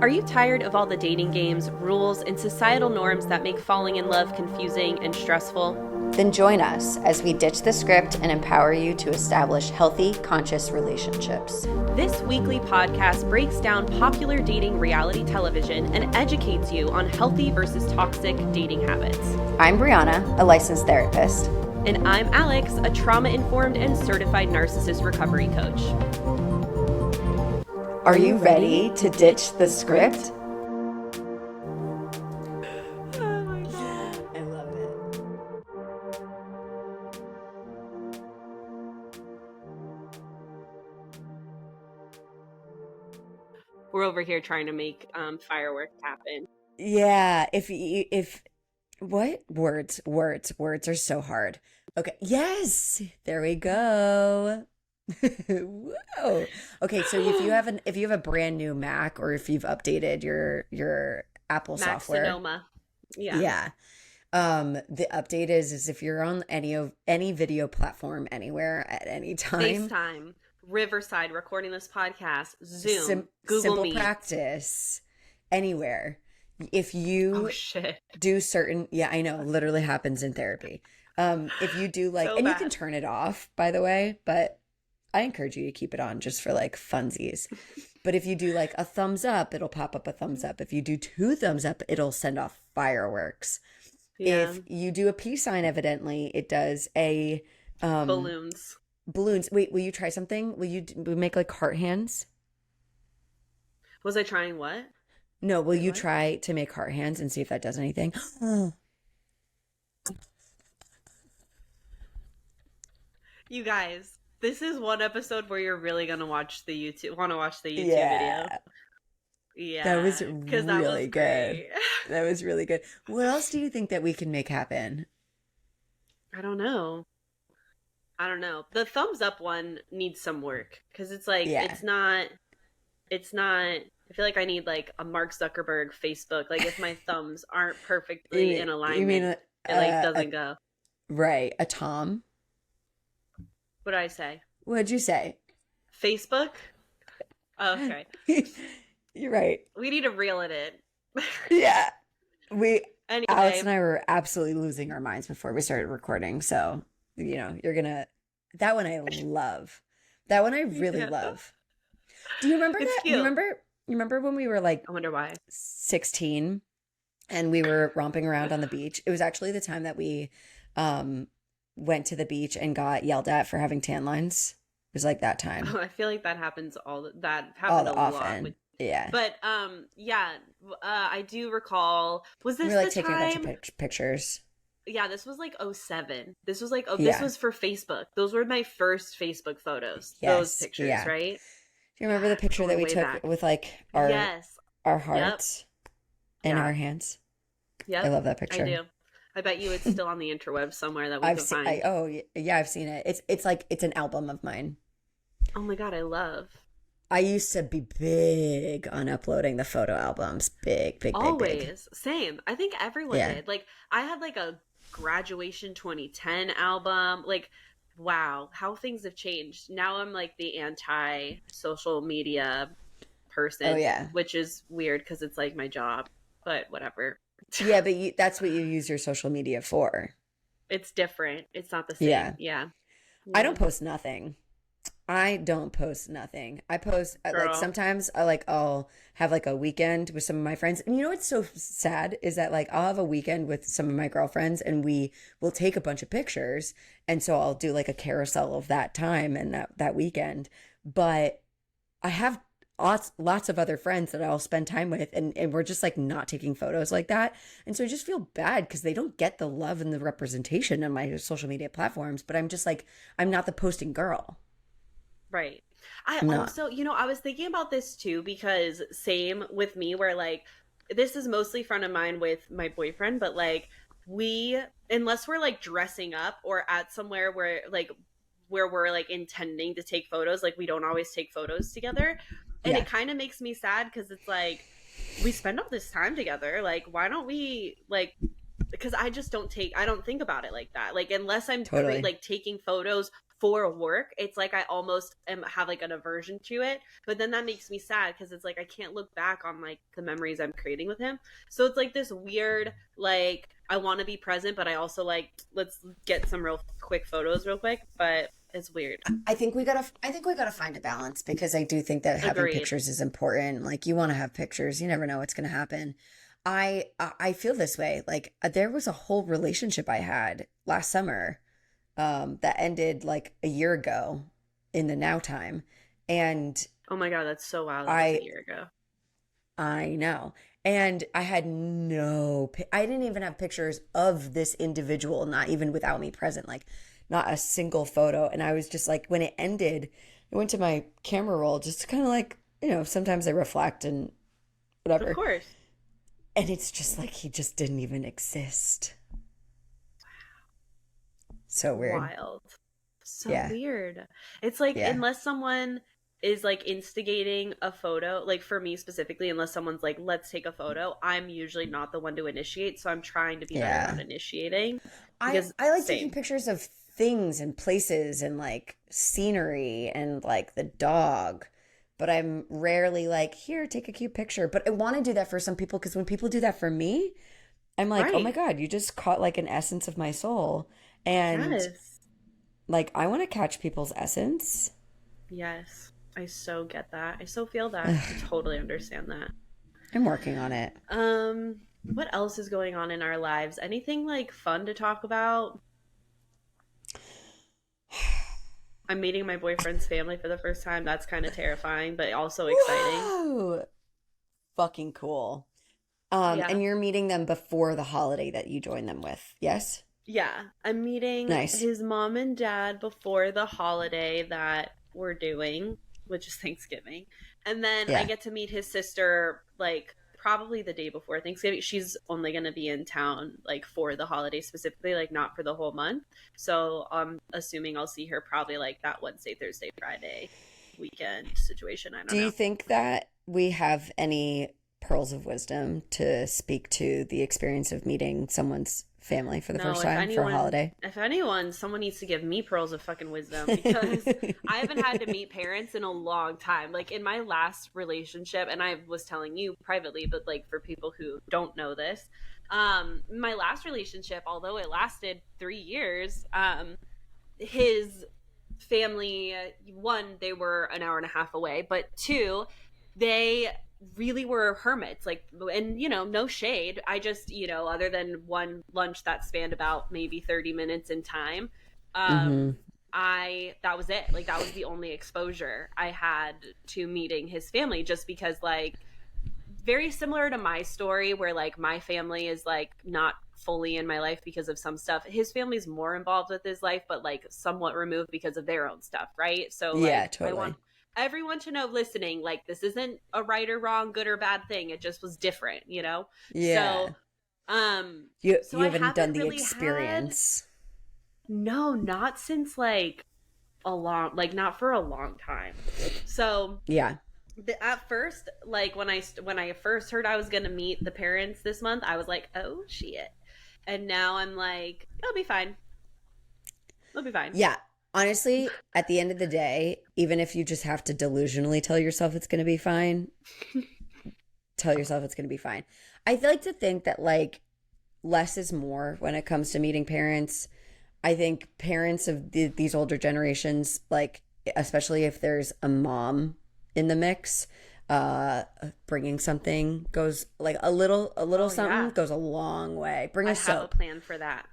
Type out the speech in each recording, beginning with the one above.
Are you tired of all the dating games, rules, and societal norms that make falling in love confusing and stressful? Then join us as we ditch the script and empower you to establish healthy, conscious relationships. This weekly podcast breaks down popular dating reality television and educates you on healthy versus toxic dating habits. I'm Brianna, a licensed therapist. And I'm Alex, a trauma-informed and certified narcissist recovery coach. Are you ready to ditch the script? Oh my God. I love it. We're over here trying to make fireworks happen. Yeah, if what? Words are so hard. Okay, yes, there we go. Whoa. Okay, so if you have a brand new Mac, or if you've updated your Apple Mac software. Sonoma. Yeah. Yeah. The update is if you're on any video platform anywhere at any time. FaceTime, Riverside, recording this podcast, Zoom, Google simple Meet. practice, anywhere. If you do certain, yeah, I know, literally happens in therapy. If you do like, So and you bad. can turn it off, by the way, but I encourage you to keep it on just for like funsies. But if you do like a thumbs up, it'll pop up a thumbs up. If you do 2 thumbs up, it'll send off fireworks. Yeah. If you do a peace sign, evidently, it does a Balloons. balloons. Wait, will you try something? Will you make like heart hands? Was I trying what? No, will you what? try to make heart hands and see if that does anything? You guys, this is one episode where you're really gonna want to watch the YouTube Yeah. video. Yeah. That was 'cause that really was good. great. That was really good. What else do you think that we can make happen? I don't know. The thumbs up one needs some work because it's like Yeah. it's not. I feel like I need like a Mark Zuckerberg Facebook. Like if my thumbs aren't perfectly in alignment, You mean it like doesn't go. right, a Tom? What did I say? What'd you say? Facebook? Oh, okay. You're right. We need to reel it in. Yeah. Anyway, Alex and I were absolutely losing our minds before we started recording. So, that one I love. That one I really Yeah. love. Do you remember It's that? cute. You remember when we were like I wonder why. 16 and we were romping around on the beach? It was actually the time that we went to the beach and got yelled at for having tan lines. It was like that time. I feel like that happens All happened a lot. often. Yeah. But I do recall. Was We this were like the taking time? a bunch of pictures. Yeah, this was like 07. This was like this Yeah. was for Facebook. Those were my first Facebook photos. Yes, Those pictures, yeah. right? Do you remember the picture that Going we way took back. with like our Yes. hearts in Yeah. our hands? Yep. I love that picture. I do. I bet you it's still on the interwebs somewhere that we I've can seen. find. Yeah, I've seen it. It's like it's an album of mine. Oh my God, I love. I used to be big on uploading the photo albums. Big. Always. Same. I think everyone Yeah. did. Like I had like a graduation 2010 album. Like, wow, how things have changed. Now I'm like the anti social media person. Oh, yeah. Which is weird because it's like my job, but whatever. Yeah, but that's what you use your social media for. It's different. It's not the same. Yeah. I don't post nothing. I post like Girl. sometimes I'll have like a weekend with some of my friends. And you know what's so sad is that like I'll have a weekend with some of my girlfriends and we will take a bunch of pictures. And so I'll do like a carousel of that time and that weekend. But I have lots of other friends that I'll spend time with and we're just like not taking photos like that. And so I just feel bad because they don't get the love and the representation on my social media platforms. But I'm just like, I'm not the posting girl. Right. I No. also, I was thinking about this too, because same with me where like, this is mostly front of mind with my boyfriend, but like unless we're like dressing up or at somewhere where we're like intending to take photos, like we don't always take photos together. And Yeah. it kind of makes me sad because it's like, we spend all this time together. Like, why don't we like, because I don't think about it like that. Like, unless I'm Totally. like taking photos for work, it's like I almost have like an aversion to it. But then that makes me sad because it's like I can't look back on like the memories I'm creating with him. So it's like this weird, like I want to be present, but I also like, let's get some real quick photos real quick. But it's weird. I think we gotta find a balance, because I do think that having Agreed. pictures is important. Like, you want to have pictures. You never know what's gonna happen. I feel this way. Like, there was a whole relationship I had last summer, that ended like a year ago in the now time. And Oh my God, that's so wild. That was a I year ago. I know. And I had I didn't even have pictures of this individual, not even without me present, like not a single photo. And I was just like, when it ended, I went to my camera roll just to kind of like, sometimes I reflect and Of whatever. course. And it's just like he just didn't even exist. So weird. Wild. So Yeah. weird. It's like, Yeah. unless someone is like instigating a photo, like for me specifically, unless someone's like, let's take a photo, I'm usually not the one to initiate. So I'm trying to be better Yeah. about initiating I because I like taking same. pictures of things and places and like scenery and like the dog, but I'm rarely like, here, take a cute picture. But I want to do that for some people, because when people do that for me, I'm like, oh my Right. God, you just caught like an essence of my soul. And Yes. like, I want to catch people's essence. Yes. I so get that. I so feel that. I totally understand that. I'm working on it. What else is going on in our lives? Anything like fun to talk about? I'm meeting my boyfriend's family for the first time. That's kind of terrifying, but also exciting. Whoa! Fucking cool. Yeah. And you're meeting them before the holiday that you join them with. Yes? Yeah. I'm meeting Nice. his mom and dad before the holiday that we're doing, which is Thanksgiving. And then I Yeah. get to meet his sister like probably the day before Thanksgiving. She's only going to be in town like for the holiday specifically, like not for the whole month. So I'm assuming I'll see her probably like that Wednesday, Thursday, Friday weekend situation. I Do don't you know. think that we have any pearls of wisdom to speak to the experience of meeting someone's family for the No, first time for a holiday? if anyone, someone needs to give me pearls of fucking wisdom because I haven't had to meet parents in a long time. Like in my last relationship, and I was telling you privately, but like for people who don't know this, my last relationship, although it lasted 3 years, his family, one, they were an hour and a half away, but two, they really were hermits, like, and no shade, I just, other than one lunch that spanned about maybe 30 minutes in time, Mm-hmm. I that was it. Like that was the only exposure I had to meeting his family, just because like very similar to my story where like my family is like not fully in my life because of some stuff. His family's more involved with his life, but like somewhat removed because of their own stuff, right? So Yeah, like I want totally. everyone to know listening, like this isn't a right or wrong, good or bad thing. It just was different. So Yeah. um so You I haven't done haven't the really had, experience. no, not since like a long, like not for a long time. So Yeah. at first, like when I first heard I was gonna meet the parents this month, I was like, oh shit. And now I'm like, it'll be fine. It'll be fine. Yeah. Honestly, at the end of the day, even if you just have to delusionally tell yourself it's going to be fine, tell yourself it's going to be fine. I like to think that like less is more when it comes to meeting parents. I think parents of these older generations, like especially if there's a mom in the mix, uh, bringing something goes like a little Oh something yeah, goes a long way. Bring I a have a soap, plan for that.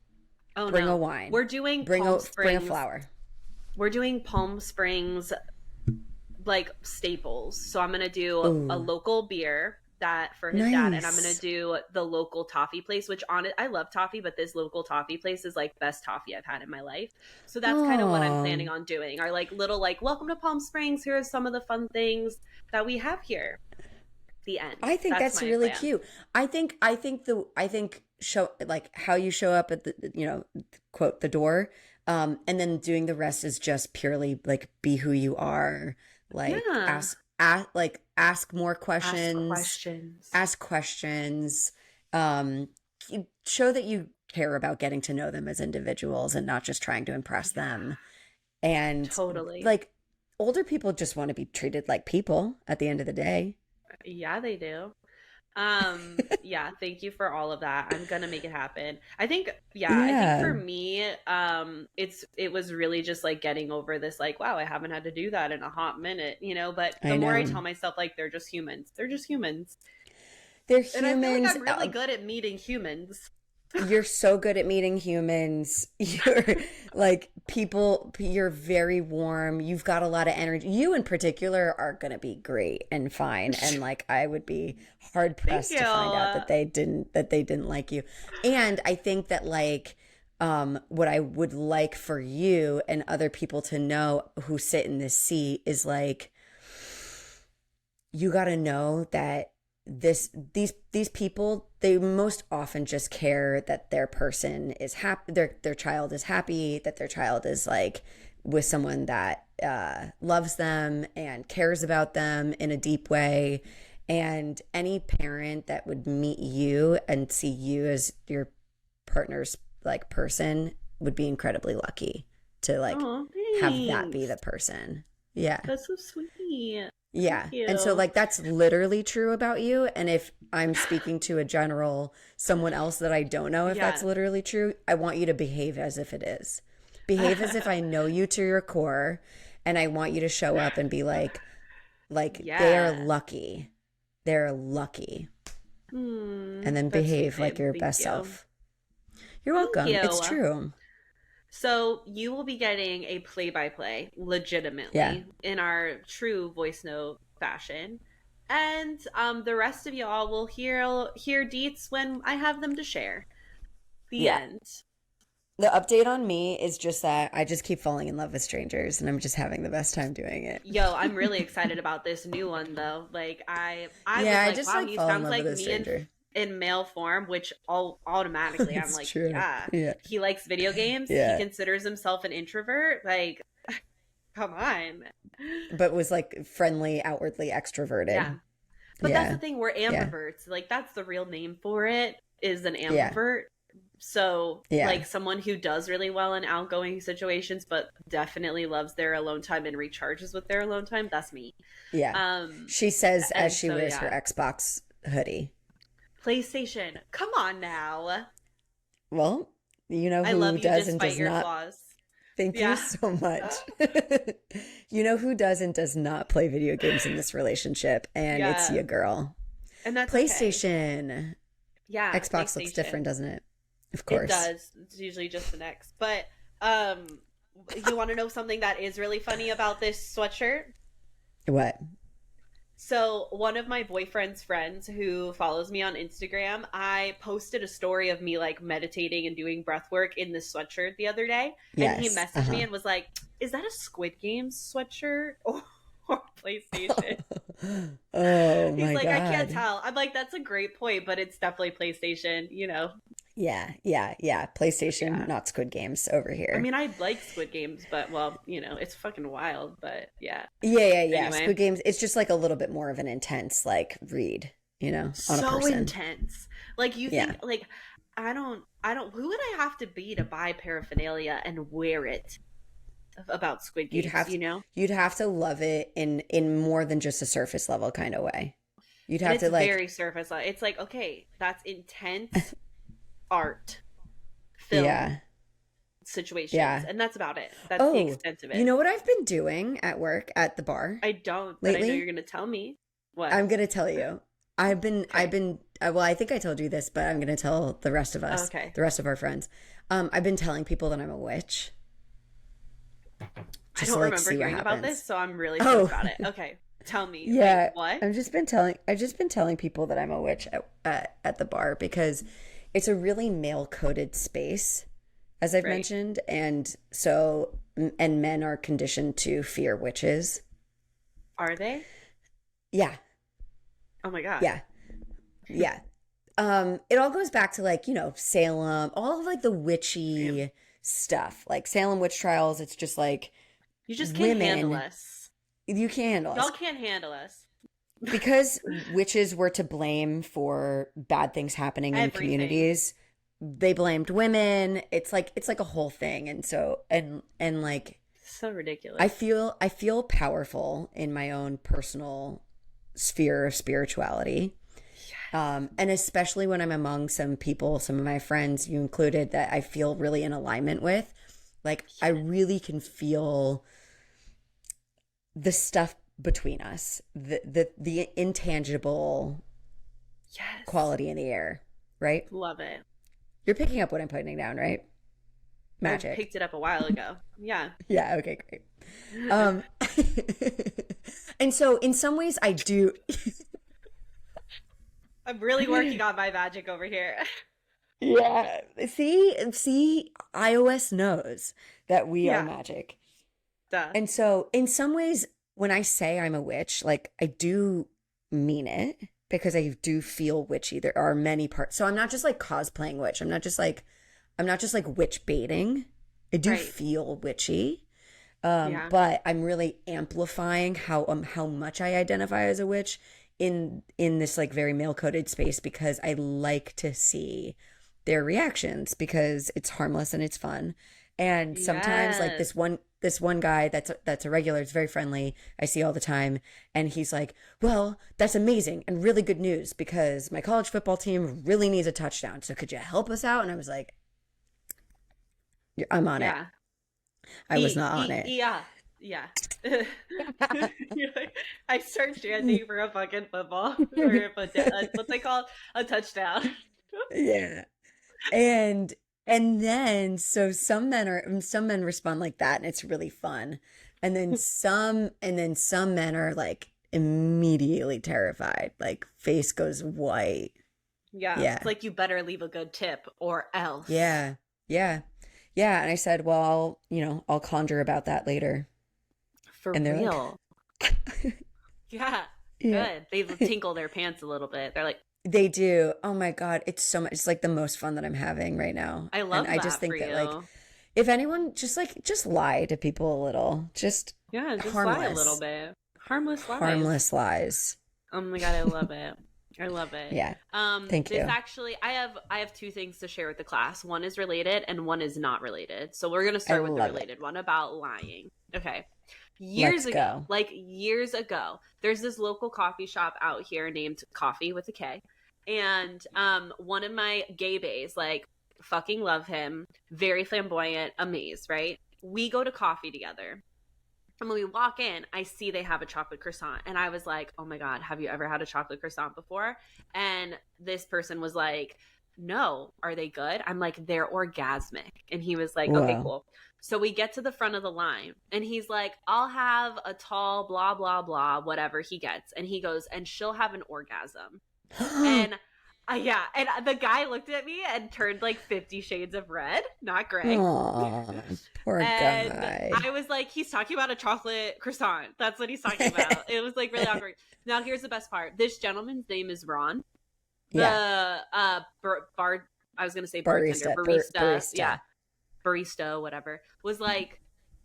Oh bring a no, wine, we're doing Palm bring a Springs. flower. We're doing Palm Springs like staples. So I'm gonna do a Ooh, local beer that for his dad, and I'm gonna nice. do the local toffee place. Which on it, I love toffee, but this local toffee place is like best toffee I've had in my life. So that's kind of what I'm planning Oh, on doing. Our like little like welcome to Palm Springs. Here are some of the fun things that we have here. The end. I think That's that's my really plan. cute. I think show like how you show up at the, quote, the door, and then doing the rest is just purely like be who you are, like Yeah. ask more Ask questions, questions. ask questions, um, show that you care about getting to know them as individuals and not just trying to impress Yeah. them. And Totally. like older people just want to be treated like people at the end of the day. Yeah, they do. Yeah, thank you for all of that. I'm gonna make it happen. I think for Yeah, me, it was really just like getting over this, like, wow, I haven't had to do that in a hot minute, but the I more I know. tell myself like they're just humans. They're just humans. They're And I feel like humans. I'm really good at meeting humans. You're so good at meeting humans. You're like people, you're very warm. You've got a lot of energy. You in particular are going to be great and fine. And like I would be hard Thank pressed you. to find out that they didn't like you. And I think that like what I would like for you and other people to know who sit in this seat is like you got to know that these people, they most often just care that their person is happy, their child is happy, that their child is like with someone that loves them and cares about them in a deep way. And any parent that would meet you and see you as your partner's like person would be incredibly lucky to like Oh, have that be the thanks. person. Yeah. That's so sweet. Thank Yeah. And so you. like that's literally true about you. And if I'm speaking to a general someone else that I don't know if that's Yeah. literally true, I want you to behave as if it is. Behave as if I know you to your core and I want you to show up and be like they're Yeah. lucky. They're lucky. And then That's sweet, behave like babe. your Thank best you. self. You're Thank welcome. It's you. true. So you will be getting a play-by-play, Yeah. legitimately, in our true voice note fashion. And the rest of y'all will hear deets when I have them to share. The Yeah. end. The update on me is just that I just keep falling in love with strangers and I'm just having the best time doing it. Yo, I'm really excited about this new one though. Like I Yeah, was I like, just wow, like he fall in sounds love with like a me stranger. in male form, which all automatically I'm It's like, true. yeah. Yeah. He likes video games. He Yeah. considers himself an introvert. Like, come on. But was like friendly, outwardly Yeah. extroverted. But that's the Yeah. thing, we're Yeah. ambiverts. Like that's the real name for it, is an Yeah. ambivert. So, Yeah. like someone who does really well in outgoing situations, but definitely loves their alone time and recharges with their alone time, that's me. Yeah. Um, She says as and she so wears her yeah, Xbox hoodie. PlayStation. Come on now. Well, you know I who love you does and despite does your not. flaws. Thank you Yeah. so much. You know who does and does not play video games in this relationship, and it's Yeah. you, girl. And that's okay. PlayStation. Yeah, Xbox looks different, PlayStation. doesn't it? Of It course. does. It's usually just the X. But um you want to know something that is really funny about this sweatshirt? What? So, one of my boyfriend's friends who follows me on Instagram, I posted a story of me like meditating and doing breath work in this sweatshirt the other day. And he Yes. messaged me Uh-huh. and was like, is that a Squid Games sweatshirt or PlayStation? Oh He's my like, I can't God. tell. I'm like, that's a great point, but it's definitely PlayStation. Yeah, yeah, yeah. PlayStation, Yeah. not Squid Games over I here. mean, I like Squid Games, but well, it's fucking wild, but yeah. Yeah, yeah, yeah. Squid Anyway, Games, it's just like a little bit more of an intense like read, on a so person. intense. Like you Yeah. think like I don't who would I have to be to buy paraphernalia and wear it about Squid You'd Games, have you'd have to love it in more than just a surface level kind of way. You'd And have it's to like very surface level. It's like, okay, that's intense art, film yeah. situations, Yeah. and that's about it. That's the Oh, extent of you it. know what I've been doing at work at the bar I don't, but I know you're lately? going to tell me. What? I'm gonna tell you. Okay. Well, I think I told you this, but I'm gonna tell the rest of us, Okay. the rest of our friends. I've been telling people that I'm a witch, I just to don't like remember see what hearing about this, happens. so I'm really stoked Oh, about it. Okay. Tell me. Wait, yeah. what? I've just been telling people that I'm a witch at the bar because it's a really male coded space, as I've Right. mentioned, and so and men are conditioned to fear witches. Are they? Yeah, Oh my God. yeah, yeah. It all goes back to like, Salem, all of like the Damn. witchy stuff. Like Salem witch trials, it's just like You just can't handle women, us. you can't handle Y'all us. can't handle us. Because witches were to blame for bad things happening in Everything. communities, they blamed women. It's like a whole thing. And so and like So I ridiculous. feel powerful in my own personal sphere of spirituality. Yes. And especially when I'm among some people, some of my friends, you included, that I feel really in alignment with. Like, I Yes. really can feel the stuff between us, the intangible Yes. quality in the air, right? Love it. You're picking up what I'm putting down, right? I Magic. picked it up a while ago. Yeah. Yeah, okay, great. Um and so in some ways I do. I'm really working on my magic over here. Yeah. See, iOS knows that we are Yeah. magic. Duh. And so in some ways, when I say I'm a witch, like, I do mean it, because I do feel witchy. There are many parts. So I'm not just like cosplaying witch. I'm not just like witch baiting. I do Right. feel witchy. Yeah. But I'm really amplifying how much I identify as a witch in this like very male coded space, because I like to see their reactions, because it's harmless and it's fun. And sometimes, like, Yes. this one guy that's a regular, it's very friendly, I see all the time, and he's like, "Well, that's amazing and really good news, because my college football team really needs a touchdown. So could you help us out?" And I was like, "I'm on it." Yeah. I was not on it. Yeah. Yeah. You're like, I start chanting for a fucking football or what's they call a touchdown. Yeah. And then, so some men respond like that, and it's really fun. And then some men are like immediately terrified, like face goes white. Yeah, it's Yeah. like you better leave a good tip or else. Yeah. Yeah. Yeah. And I said, "Well, I'll conjure about that later." For And they're like, real. Yeah, yeah. good. They tinkle their pants a little bit. They're like, They do. Oh my God. It's so much. It's like the most fun that I'm having right now. I And love I just that for think that, like, you. if anyone just lie to people a little, just Yeah, just lie a little harmless, bit. Harmless lies. harmless lies. Oh my god, I love it. I love it. Yeah. Thank This you. actually, I have two things to share with the class. One is related and one is not related. So we're gonna I start with the love it. related one about lying. Okay. Years Let's ago, go. like years ago, there's this local coffee shop out here named Coffee with a K. And one of my gay bays, like, fucking love him, very flamboyant, amazed, right? We go to coffee together. And when we walk in, I see they have a chocolate croissant. And I was like, oh my God, have you ever had a chocolate croissant before? And this person was like, no, are they good? I'm like, they're orgasmic. And he was like, okay, Whoa. cool. So we get to the front of the line and he's like, I'll have a tall, blah, blah, blah, whatever he gets. And he goes, and she'll have an orgasm. And yeah, and the guy looked at me and turned like 50 shades of red, not gray. Aw, poor And guy. I was like, he's talking about a chocolate croissant. That's what he's talking about. It was like really awkward. Now, here's the best part. This gentleman's name is Ron. The Yeah. I was going to say bartender, Barista. barista. Yeah, Barista. barista, whatever, was like,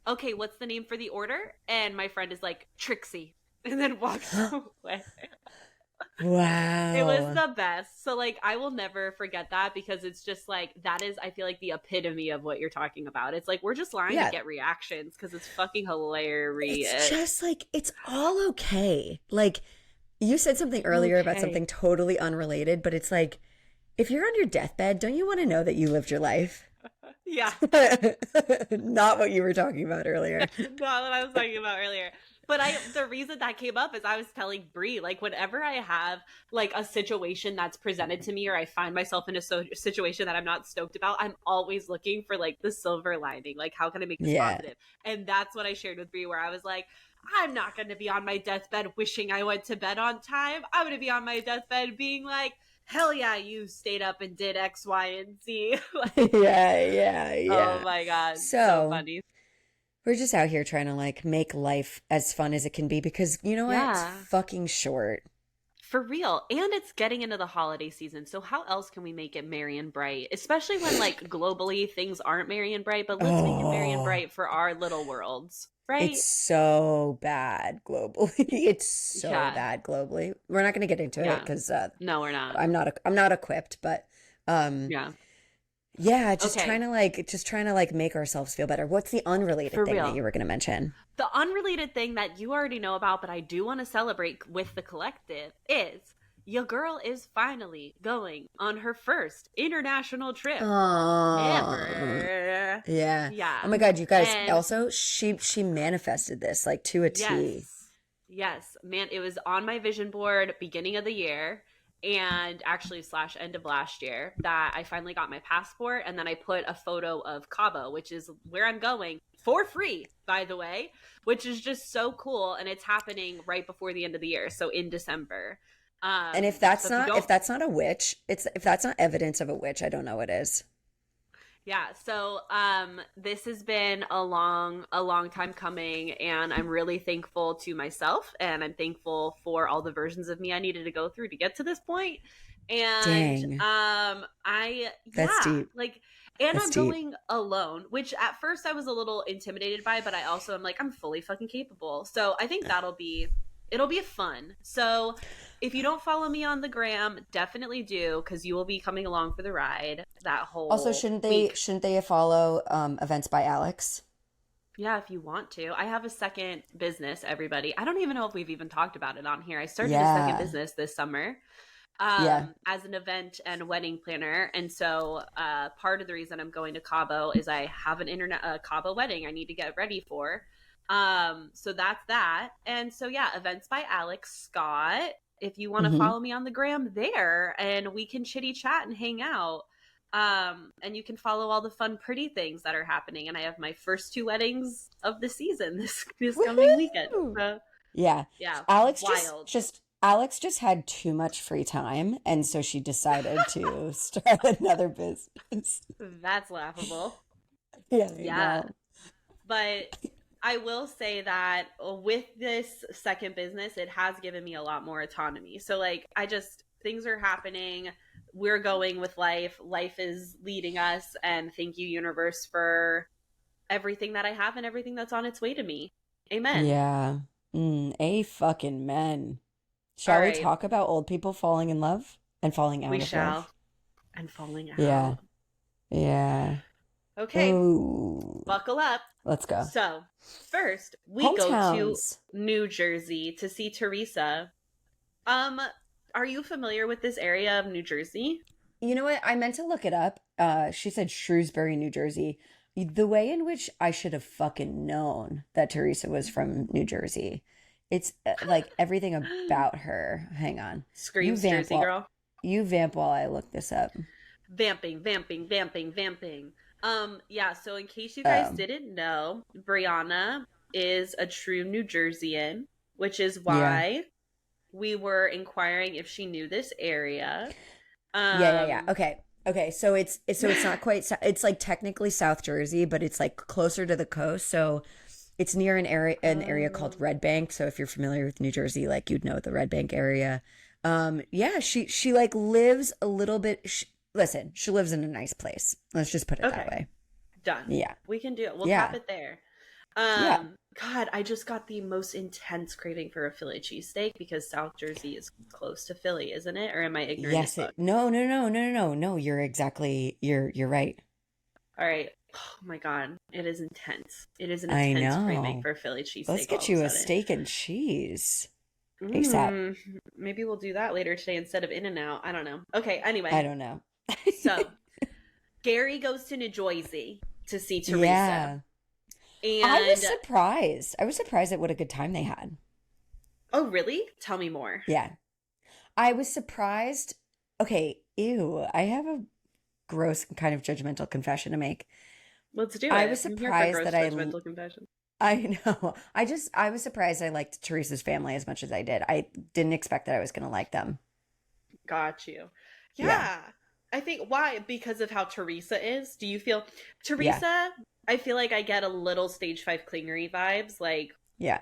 okay, what's the name for the order? And my friend is like, Trixie. And then walks away. It was Wow. the best. So, like, I will never forget that because it's just like, that is, I feel like, the epitome of what you're talking about. It's like, we're just lying to Yeah. get reactions because it's fucking It's hilarious. just like, it's all okay. Like, you said something earlier about Okay. something totally unrelated, but it's like, if you're on your deathbed, don't you want to know that you lived your life? Yeah. Not what you were talking about earlier. Not what I was talking about earlier. But the reason that came up is I was telling Brie, like, whenever I have like a situation that's presented to me or I find myself in a situation that I'm not stoked about, I'm always looking for like the silver lining. Like, how can I make this Yeah. positive? And that's what I shared with Brie, where I was like, I'm not going to be on my deathbed wishing I went to bed on time. I'm going to be on my deathbed being like, hell yeah, you stayed up and did X, Y, and Z. Like, Yeah, yeah, oh yeah. my God. So So funny. we're just out here trying to like make life as fun as it can be, because you know what? It's Yeah. fucking short. For real. And it's getting into the holiday season. So how else can we make it merry and bright? Especially when like globally things aren't merry and bright, but let's make it merry and Oh, bright for our little worlds. Right? it's so bad globally. It's so Yeah. bad globally. We're not going to get into it Yeah. because No, we're not. I'm not equipped, but um Yeah. Yeah, Okay, just trying to like make ourselves feel better. What's the unrelated for thing that real. you were going to mention? The unrelated thing that you already know about, but I do want to celebrate with the collective is your girl is finally going on her first international trip Oh, ever. yeah. Oh Yeah. my God, you guys. And Also, she manifested this like to a T. yes, yes, man, it was on my vision board beginning of the year and actually slash end of last year that I finally got my passport. And then I put a photo of Cabo, which is where I'm going for free, by the way, which is just so cool. And it's happening right before the end of the year. So in December. And So if you if don't, that's not a witch, it's if that's not evidence of a witch, I don't know what is. yeah, so this has been a long time coming, and I'm really thankful to myself, and I'm thankful for all the versions of me I needed to go through to get to this point. And Dang, I that's yeah, deep. like, and That's I'm deep. going alone, which at first I was a little intimidated by, but I also am like I'm fully fucking capable. So I think it'll be fun. So if you don't follow me on the gram, definitely do because you will be coming along for the ride that Also, whole week. shouldn't they follow events by Alex? Yeah, if you want to. I have a second business, everybody. I don't even know if we've even talked about it on here. I started a second Yeah. business this summer Yeah. as an event and wedding planner. And so part of the reason I'm going to Cabo is I have an internet Cabo wedding I need to get ready for. So that's that. And so yeah, events by Alex Scott. If you want to Hmm. follow me on the gram there and we can chitty chat and hang out. And you can follow all the fun pretty things that are happening. And I have my first two weddings of the season this coming weekend. Woohoo! So Yeah. yeah, wild. Just Alex just had too much free time, and so she decided to start another business. That's laughable. Yeah, I Yeah. know. But I will say that with this second business, it has given me a lot more autonomy. So, like, things are happening. We're going with life. Life is leading us. And thank you, universe, for everything that I have and everything that's on its way to me. Amen. Yeah. A fucking men. All Shall we right. talk about old people falling in love and falling We out of love? shall. And falling Yeah. out. Yeah. Okay. Ooh. Buckle up. Let's go. So, first, we go to Hometowns. New Jersey to see Theresa. Um, are you familiar with this area of New Jersey? You know what? I meant to look it up. She said Shrewsbury, New Jersey. The way in which I should have fucking known that Teresa was from New Jersey. It's like everything about her. Hang on. You Screams vamp Jersey while girl. I look this up. Vamping, vamping, vamping, vamping. Yeah, so in case you guys Um, didn't know, Brianna is a true New Jerseyan, which is yeah. why we were inquiring if she knew this area. Yeah. Um Okay. Okay. So it's not quite it's like technically South Jersey, but it's like closer to the coast. So it's near an area called Oh, Red Bank. So if you're familiar with New Jersey, like you'd know the Red Bank area. Yeah, she like lives a little bit listen, she lives in a nice place. Let's just put it that okay. way. Done. Yeah. We can do it. We'll cap Yeah. it there. Yeah. God, I just got the most intense craving for a Philly cheesesteak because South Jersey is close to Philly, isn't it? Or am I ignorant as Yes, fuck? no. You're right. All right. Oh my God. It is intense. It is an I intense craving know. for a Philly Let's cheesesteak all get of a you a sudden. steak and cheese ASAP. Mm, maybe we'll do that later today instead of In-N-Out. I don't know. Okay, I anyway. don't know. So, Gerry goes to New Jersey to see Theresa. Yeah. And, I was surprised at what a good time they had. oh, really? Tell me more. Yeah. I was surprised. Okay, ew. I have a gross kind of judgmental confession to make. Let's do I it. was I'm here for surprised gross that judgmental confession. I know. I was surprised I liked Teresa's family as much as I did. I didn't expect that I was going to like them. Got you. Yeah. Yeah. I think why? Because of how Theresa is. Do you feel Yeah. Theresa? I feel like I get a little stage five clingery vibes. Like, Yeah.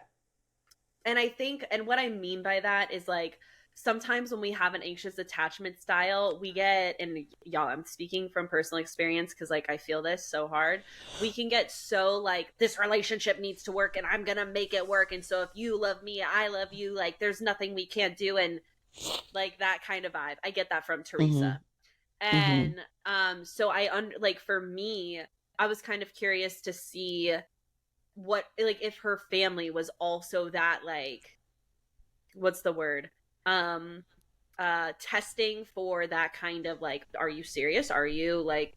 and I think, and what I mean by that is like, sometimes when we have an anxious attachment style, we get, and y'all, I'm speaking from personal experience because like I feel this so hard. We can get so like, this relationship needs to work and I'm gonna make it work. And so if you love me, I love you. Like, there's nothing we can't do. And like that kind of vibe. I get that from Hmm. Theresa. Mm-hmm. And so like for me, I was kind of curious to see what like if her family was also that like what's the word? Um testing for that kind of like are you serious? Are you like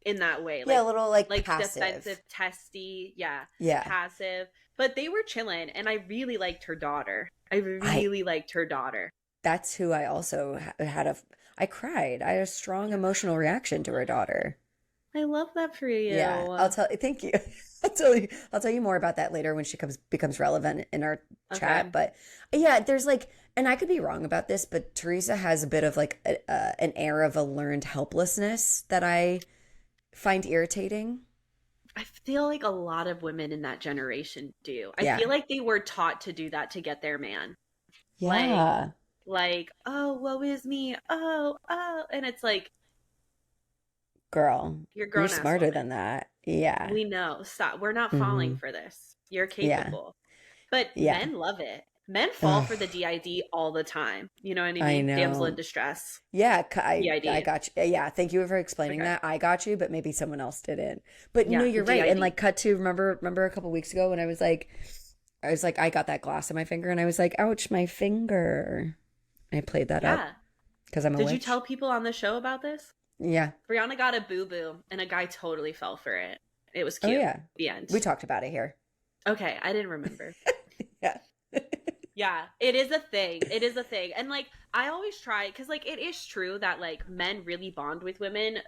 in that way? Yeah, a little like Like defensive, passive. testy, yeah, Yeah. passive. But they were chilling and I really liked her daughter. I I really liked her daughter. That's who I also had I cried. I had a strong emotional reaction to her daughter. I love that for Yeah, I'll you. tell thank you. I'll tell you more about that later when she comes becomes relevant in our chat, Okay. but yeah, there's like and I could be wrong about this, but Theresa has a bit of like an air of a learned helplessness that I find irritating. I feel like a lot of women in that generation do. I Yeah. feel like they were taught to do that to get their man. Like Yeah. oh, woe is me. Oh, and it's like Girl, you're a you're grown ass smarter woman. than that. Yeah. We know. Stop. We're not falling Hmm. for this. You're Yeah. capable. But Yeah. men love it. Men fall Ugh, for the DID all the time. You know what I I mean? Damsel in know. distress. Yeah, I DID. got you. Yeah, thank you for explaining Okay. that. I got you, but maybe someone else didn't. But no, Yeah, you're right. And DID. like cut to remember a couple weeks ago when I was like I got that glass in my finger and I was like, ouch, my finger. I played that up Yeah. because I'm a Did you witch. tell people on the show about this? Yeah. Brianna got a boo boo, and a guy totally fell for it. It was Oh cute. yeah. The end. We talked about it here. Okay, I didn't remember. Yeah. Yeah, it is a thing. It is a thing. And like I always try cuz like it is true that like men really bond with women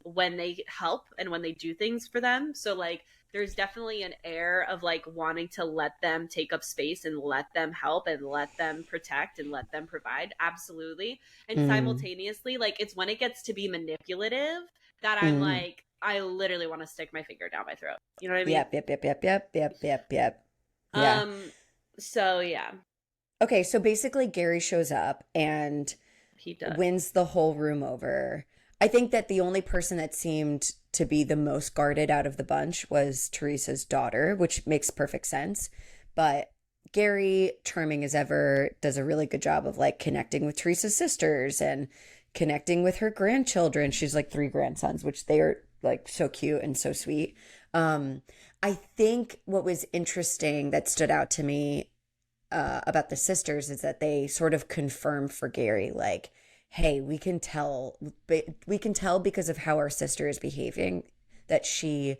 when they help and when they do things for them. So like there's definitely an air of like wanting to let them take up space and let them help and let them protect and let them provide. Absolutely. And Mm, simultaneously like it's when it gets to be manipulative that I'm mm. like I literally want to stick my finger down my throat. You know what I mean? Yep, yep, yep, yep, yep, yep, yep, yep. Yeah. Um so yeah, Okay, so basically Gary shows up and he does. wins the whole room over. I think that the only person that seemed to be the most guarded out of the bunch was Teresa's daughter, which makes perfect sense. But Gary, charming as ever, does a really good job of like connecting with Teresa's sisters and connecting with her grandchildren. She's like three grandsons, which they are like so cute and so sweet. Um, I think what was interesting that stood out to me about the sisters is that they sort of confirm for Gary, like, hey, we can tell because of how our sister is behaving that she's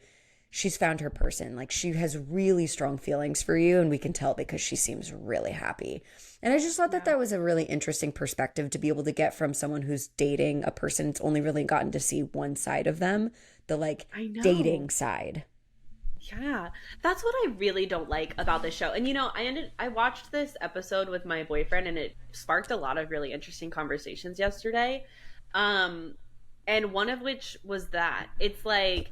found her person. Like she has really strong feelings for you, and we can tell because she seems really happy. And I just thought that Yeah. that was a really interesting perspective to be able to get from someone who's dating a person that's only really gotten to see one side of them, the like I know. dating side. Yeah. That's what I really don't like about this show. And I watched this episode with my boyfriend and it sparked a lot of really interesting conversations yesterday. Um and one of which was that it's like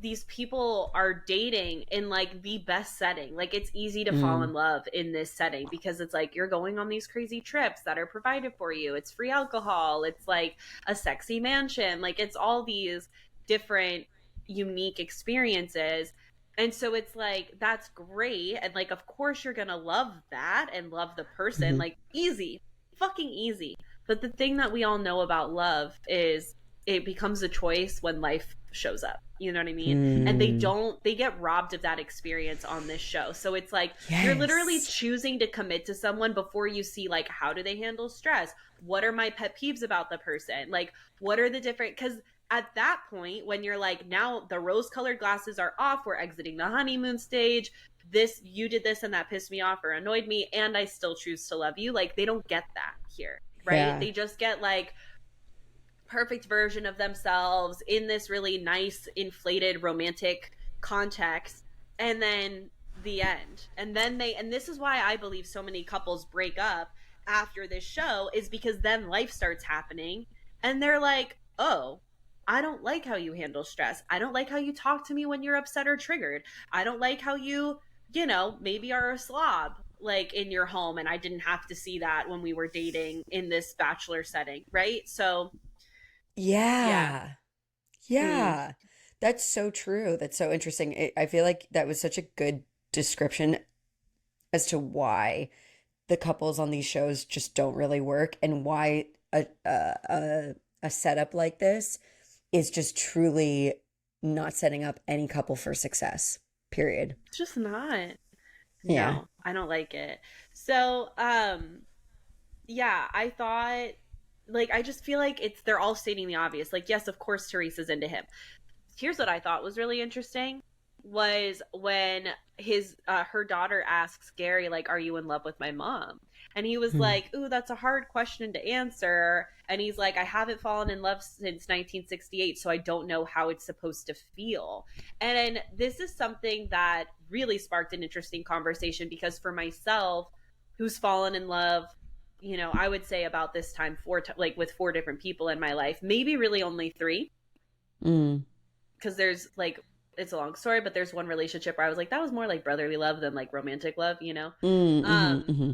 these people are dating in like the best setting. Like it's easy to fall in Mm, love in this setting because it's like you're going on these crazy trips that are provided for you. It's free alcohol. It's like a sexy mansion. Like it's all these different unique experiences. And so it's like that's great and like of course you're going to love that and love the person mhm, like easy. Fucking easy. But the thing that we all know about love is it becomes a choice when life shows up. You know what I mean? And mm. they get robbed of that experience on this show. So it's like you're literally Yes. choosing to commit to someone before you see like how do they handle stress? What are my pet peeves about the person? Like what are the different cuz at that point when you're like now the rose colored glasses are off, we're exiting the honeymoon stage, this you did this and that pissed me off or annoyed me and I still choose to love you, like they don't get that here, right? Yeah. They just get like perfect version of themselves in this really nice inflated romantic context and then the end. And this is why I believe so many couples break up after this show is because then life starts happening and they're like, "Oh, I don't like how you handle stress. I don't like how you talk to me when you're upset or triggered. I don't like how maybe are a slob like in your home and I didn't have to see that when we were dating in this bachelor setting, right?" So, yeah. Yeah. Mm. Yeah. That's so true. That's so interesting. I feel like that was such a good description as to why the couples on these shows just don't really work and why a setup like this is just truly not setting up any couple for success. Period. It's just not. Yeah. No, I don't like it. So, yeah, I thought like I just feel like they're all stating the obvious. Like, yes, of course Teresa's into him. Here's what I thought was really interesting was when his her daughter asks Gerry like, "Are you in love with my mom?" And he was Hmm. like, "Ooh, that's a hard question to answer." And he's like, "I haven't fallen in love since 1968, so I don't know how it's supposed to feel." And this is something that really sparked an interesting conversation because for myself, who's fallen in love, I would say about this time like with four different people in my life, maybe really only three, Mm. because there's like it's a long story, but there's one relationship where I was like, that was more like brotherly love than like romantic love. Mm, Um, hmm.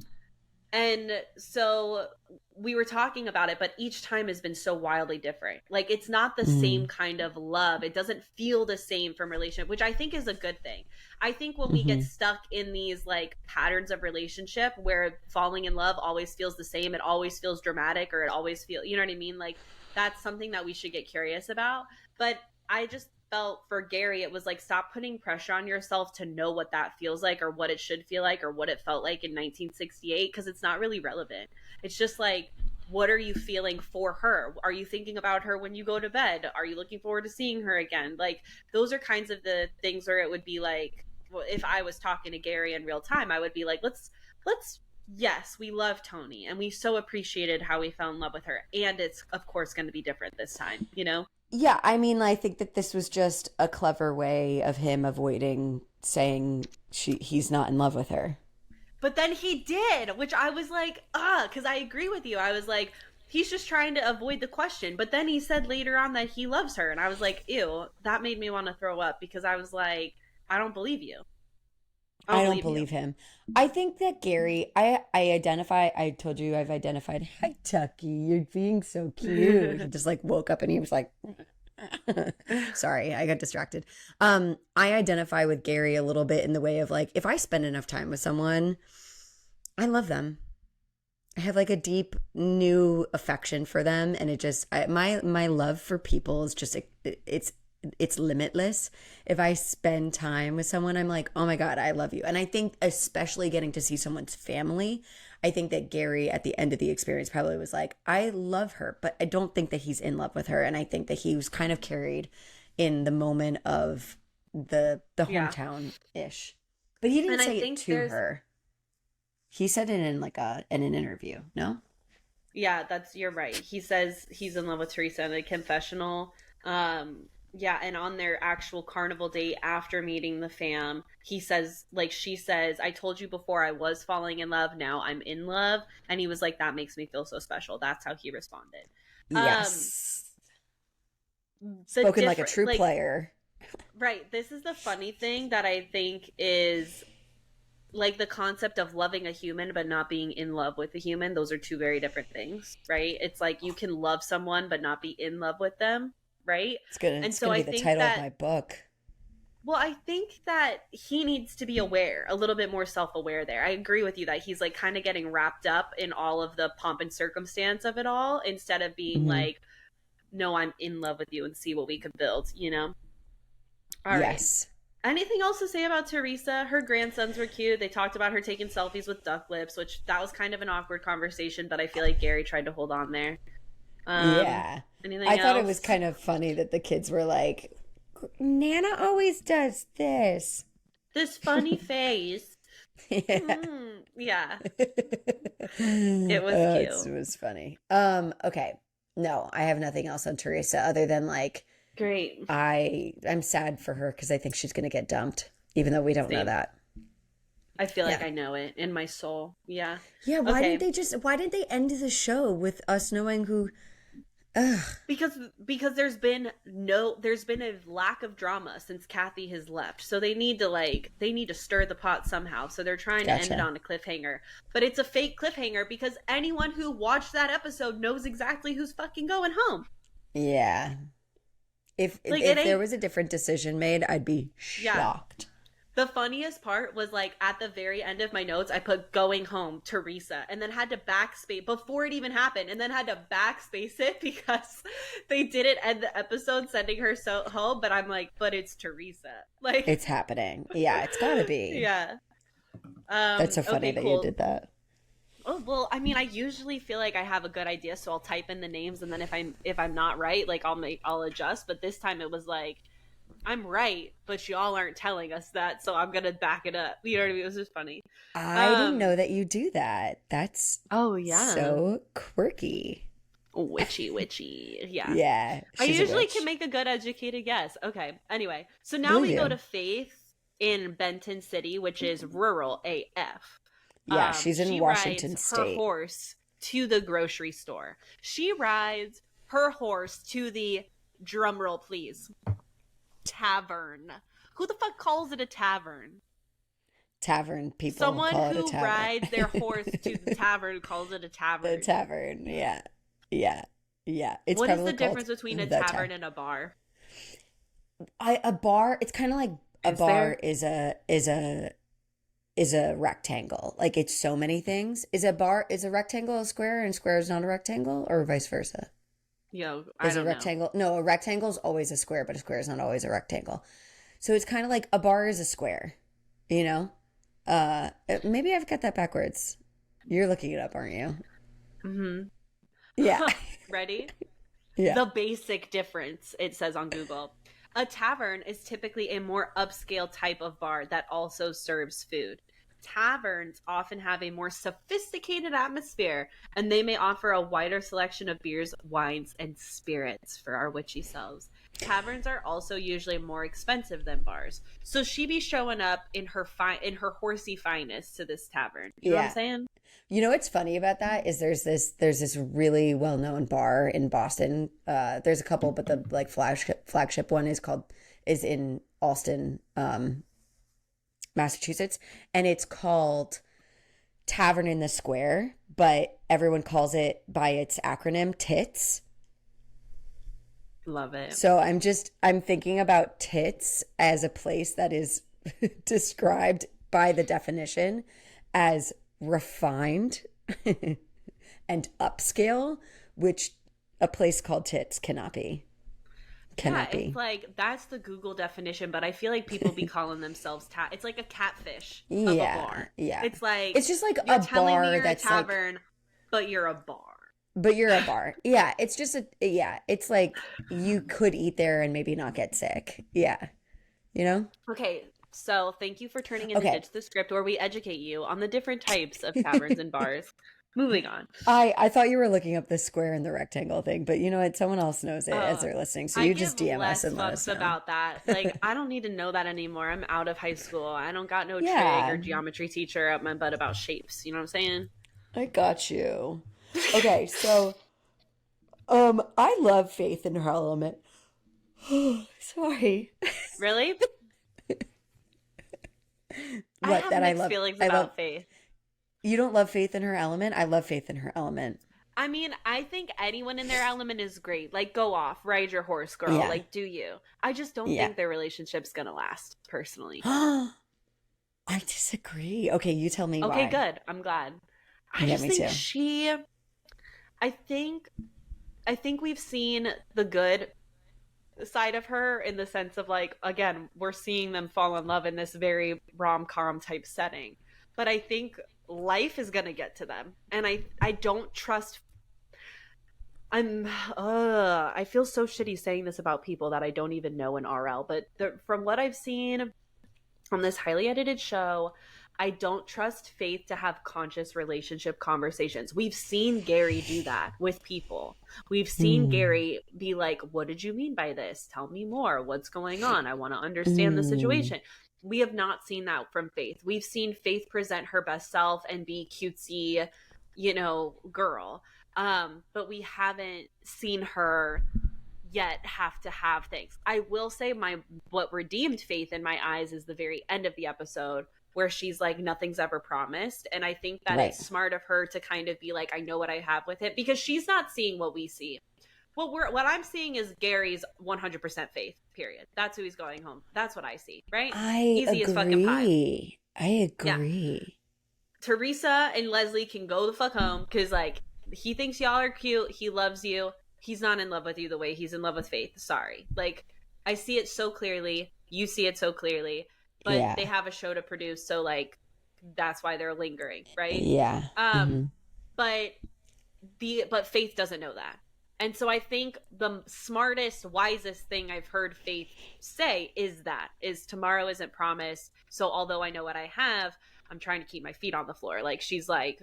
and so we were talking about it, but each time has been so wildly different. Like it's not the same Mm, kind of love. It doesn't feel the same from relationship, which I think is a good thing. I think when we get hmm. stuck in these like patterns of relationship where falling in love always feels the same, it always feels dramatic, or it always feels, you know what I mean? Like that's something that we should get curious about. But I just felt for Gerry, it was like, stop putting pressure on yourself to know what that feels like or what it should feel like or what it felt like in 1968, because it's not really relevant. It's just like, what are you feeling for her? Are you thinking about her when you go to bed? Are you looking forward to seeing her again? Like, those are kinds of the things where it would be like, well, if I was talking to Gerry in real time, I would be like, let's yes, we love Tony and we so appreciated how we fell in love with her. And it's, of course, going to be different this time. Yeah, I mean, I think that this was just a clever way of him avoiding saying he's not in love with her. But then he did, which I was like, because I agree with you. I was like, he's just trying to avoid the question. But then he said later on that he loves her. And I was like, ew, that made me want to throw up because I was like, I don't believe you. I don't I don't believe you. believe him. I think that Gerry, I identify, I told you I've identified, hi Tucky, you're being so cute. He just like woke up and he was like, sorry, I got distracted. I identify with Gerry a little bit in the way of like, if I spend enough time with someone, I love them. I have like a deep new affection for them, and it just my love for people is just it's limitless. If I spend time with someone, I'm like, oh my god, I love you. And I think especially getting to see someone's family, I think that Gerry at the end of the experience probably was like, I love her, but I don't think that he's in love with her, and I think that he was kind of carried in the moment of the Yeah. hometown ish, but he didn't And I say it think to there's, her. He said it in like a in an interview. No. yeah, you're right. He says he's in love with Teresa in a confessional. Yeah, and on their actual carnival date after meeting the fam, he says, like, she says, I told you before I was falling in love, now I'm in love. And he was like, that makes me feel so special. That's how he responded. Um, Yes. the Spoken like a different, true like, player. right, this is the funny thing that I think is like the concept of loving a human but not being in love with a human. Those are two very different things, right? It's like you can love someone but not be in love with them, right? And It's so gonna I be the think title of that my book. I think that he needs to be aware, a little bit more self-aware there. I agree with you that he's like kind of getting wrapped up in all of the pomp and circumstance of it all instead of being Hmm. like, no, I'm in love with you and see what we could build. All right. Yes. Anything else to say about Teresa? Her grandsons were cute. They talked about her taking selfies with duck lips, which that was kind of an awkward conversation, but I feel like Gerry tried to hold on there. Um, Yeah. I anything thought it was else? kind of funny that the kids were like, Nana always does this. This funny face. Yeah. Yeah, it was It cute. was funny. Okay. No, I have nothing else on Teresa other than like Great. I'm sad for her because I think she's gonna get dumped, even though we don't know Same. that. I feel like Yeah. I know it in my soul. Yeah. Yeah, Okay. why didn't they end the show with us knowing who ugh. Because there's been a lack of drama since Kathy has left. So they need to stir the pot somehow. So they're trying to end it Gotcha. on a cliffhanger. But it's a fake cliffhanger because anyone who watched that episode knows exactly who's fucking going home. Yeah. Like it If there ain't was a different decision made, I'd be yeah. shocked. The funniest part was like at the very end of my notes, I put going home, Theresa, and then had to backspace before it even happened, and then had to backspace it because they didn't end the episode sending her so home. But I'm like, but it's Theresa. Like, It's happening. Yeah, it's gotta be. yeah. That's so funny Okay, that you cool. did that. Oh, well, I mean, I usually feel like I have a good idea, so I'll type in the names, and then if I'm not right, like I'll adjust. But this time it was like I'm right, but y'all aren't telling us that, so I'm gonna back it up. You know what I mean? It was just funny. I didn't Um. know that you do that. That's Oh yeah. so quirky. Witchy, witchy. Yeah. Yeah, I she's a usually can witch. make a good educated guess. Okay. Anyway, so now Believe we go to you. Faith in Benton City, which is rural AF. Yeah, she's in She rides Washington her State. horse to the grocery store. She rides her horse to the drumroll, please, tavern. Who the fuck calls it a tavern? Tavern people Someone call it a who tavern. rides their horse to the tavern calls it a The tavern. tavern. Yeah. Yeah. Yeah. It's What is the probably called difference between a the tavern. tavern and a bar? A bar, it's kind of like a Is bar there? is a rectangle. Like it's so many things. Is a rectangle a square and square is not a rectangle or vice versa? I Is a don't know. rectangle? No, a rectangle is always a square, but a square is not always a rectangle. So it's kind of like a bar is a square, you know? Maybe I've got that backwards. You're looking it up, aren't you? Mm-hmm. Yeah. Ready? Yeah. The basic difference, it says on Google. A tavern is typically a more upscale type of bar that also serves food. Taverns often have a more sophisticated atmosphere, and they may offer a wider selection of beers, wines, and spirits for our witchy selves. Taverns are also usually more expensive than bars, so she be showing up in her horsey finest to this tavern. You know what I'm Yeah. saying? You know what's funny about that is there's this really well-known bar in Boston. There's a couple, but the like flagship one is in Alston, Massachusetts, and it's called Tavern in the Square, but everyone calls it by its acronym TITS. Love it. So I'm thinking about TITS as a place that is described by the definition as refined and upscale, which a place called Tits cannot be. Yeah, Cannot it's be. like that's the Google definition, but I feel like people be calling themselves it's like a catfish of a Yeah, bar. yeah. It's like It's just like you're a telling me bar you're a that's like, tavern, but you're a bar. but you're a bar. Yeah, it's just yeah, it's like you could eat there and maybe not get sick. Yeah, you know? Okay, so thank you for turning in the Okay. Ditch the Script where we educate you on the different types of taverns and bars. Moving on. I thought you were looking up the square and the rectangle thing, but you know what? Someone else knows it as Uh, they're listening. So I you just give DM us less and let us fucks know. about that. Like, I don't need to know that anymore. I'm out of high school. I don't got no trig or Yeah, geometry teacher up my butt about shapes. You know what I'm saying? I got you. Okay, so I love Faith in her element. Sorry. Really? I What have that I mixed love feelings I love about Faith. you don't love Faith in her element? I love Faith in her element. I mean, I think anyone in their element is great. Like, go off, ride your horse, girl. Yeah. Like, do you? I just don't Yeah. think their relationship's gonna last, personally. I disagree. Okay, you tell me Okay, why. good. I'm glad. I Yeah, just me think too. I think, I think we've seen the good side of her in the sense of like, again, we're seeing them fall in love in this very rom-com type setting. But I think life is gonna get to them, and I don't trust I'm I feel so shitty saying this about people that I don't even know in RL, but from what I've seen on this highly edited show, I don't trust Faith to have conscious relationship conversations. We've seen Gerry do that with people. We've seen Mm. Gerry be like, "What did you mean by this? Tell me more. What's going on? I want to understand the Mm. situation." We have not seen that from Faith. We've seen Faith present her best self and be cutesy, girl. But we haven't seen her yet have to have things. I will say what redeemed Faith in my eyes is the very end of the episode where she's like nothing's ever promised, and I think that Right. it's smart of her to kind of be like I know what I have with it because she's not seeing what we see. what I'm seeing is Gerry's 100% Faith. Period. That's who he's going home. That's what I see. Right? I Easy as fucking pie. agree. I Yeah. agree. Theresa and Leslie can go the fuck home because like he thinks y'all are cute. He loves you. He's not in love with you the way he's in love with Faith. Sorry. Like I see it so clearly. You see it so clearly. But Yeah. they have a show to produce, so like that's why they're lingering, right? Yeah. Um, Hmm. but but Faith doesn't know that. And so I think the smartest, wisest thing I've heard Faith say is tomorrow isn't promised. So although I know what I have, I'm trying to keep my feet on the floor. Like she's like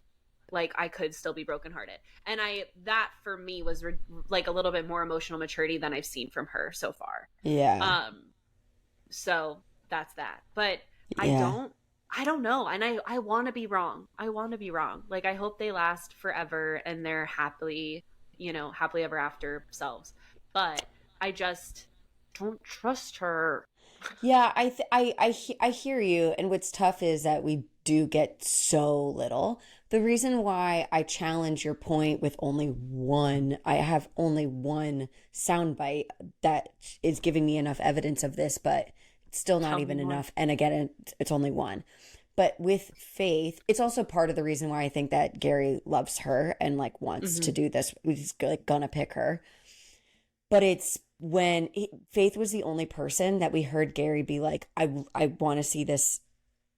I could still be brokenhearted. And that for me was like a little bit more emotional maturity than I've seen from her so far. Yeah. Um so that's that. But I Yeah. don't I don't know. And I want to be wrong. I want to be wrong. Like I hope they last forever and they're happily ever after selves. But I just don't trust her. Yeah, I hear you. And what's tough is that we do get so little. The reason why I challenge your point with only one, I have only one soundbite that is giving me enough evidence of this, but it's still not Tell me even more. enough. And again, it's only one. But with Faith, it's also part of the reason why I think that Gerry loves her and like wants to Mm-hmm. do this. He's like gonna pick her. But it's when Faith was the only person that we heard Gerry be like, I want to see this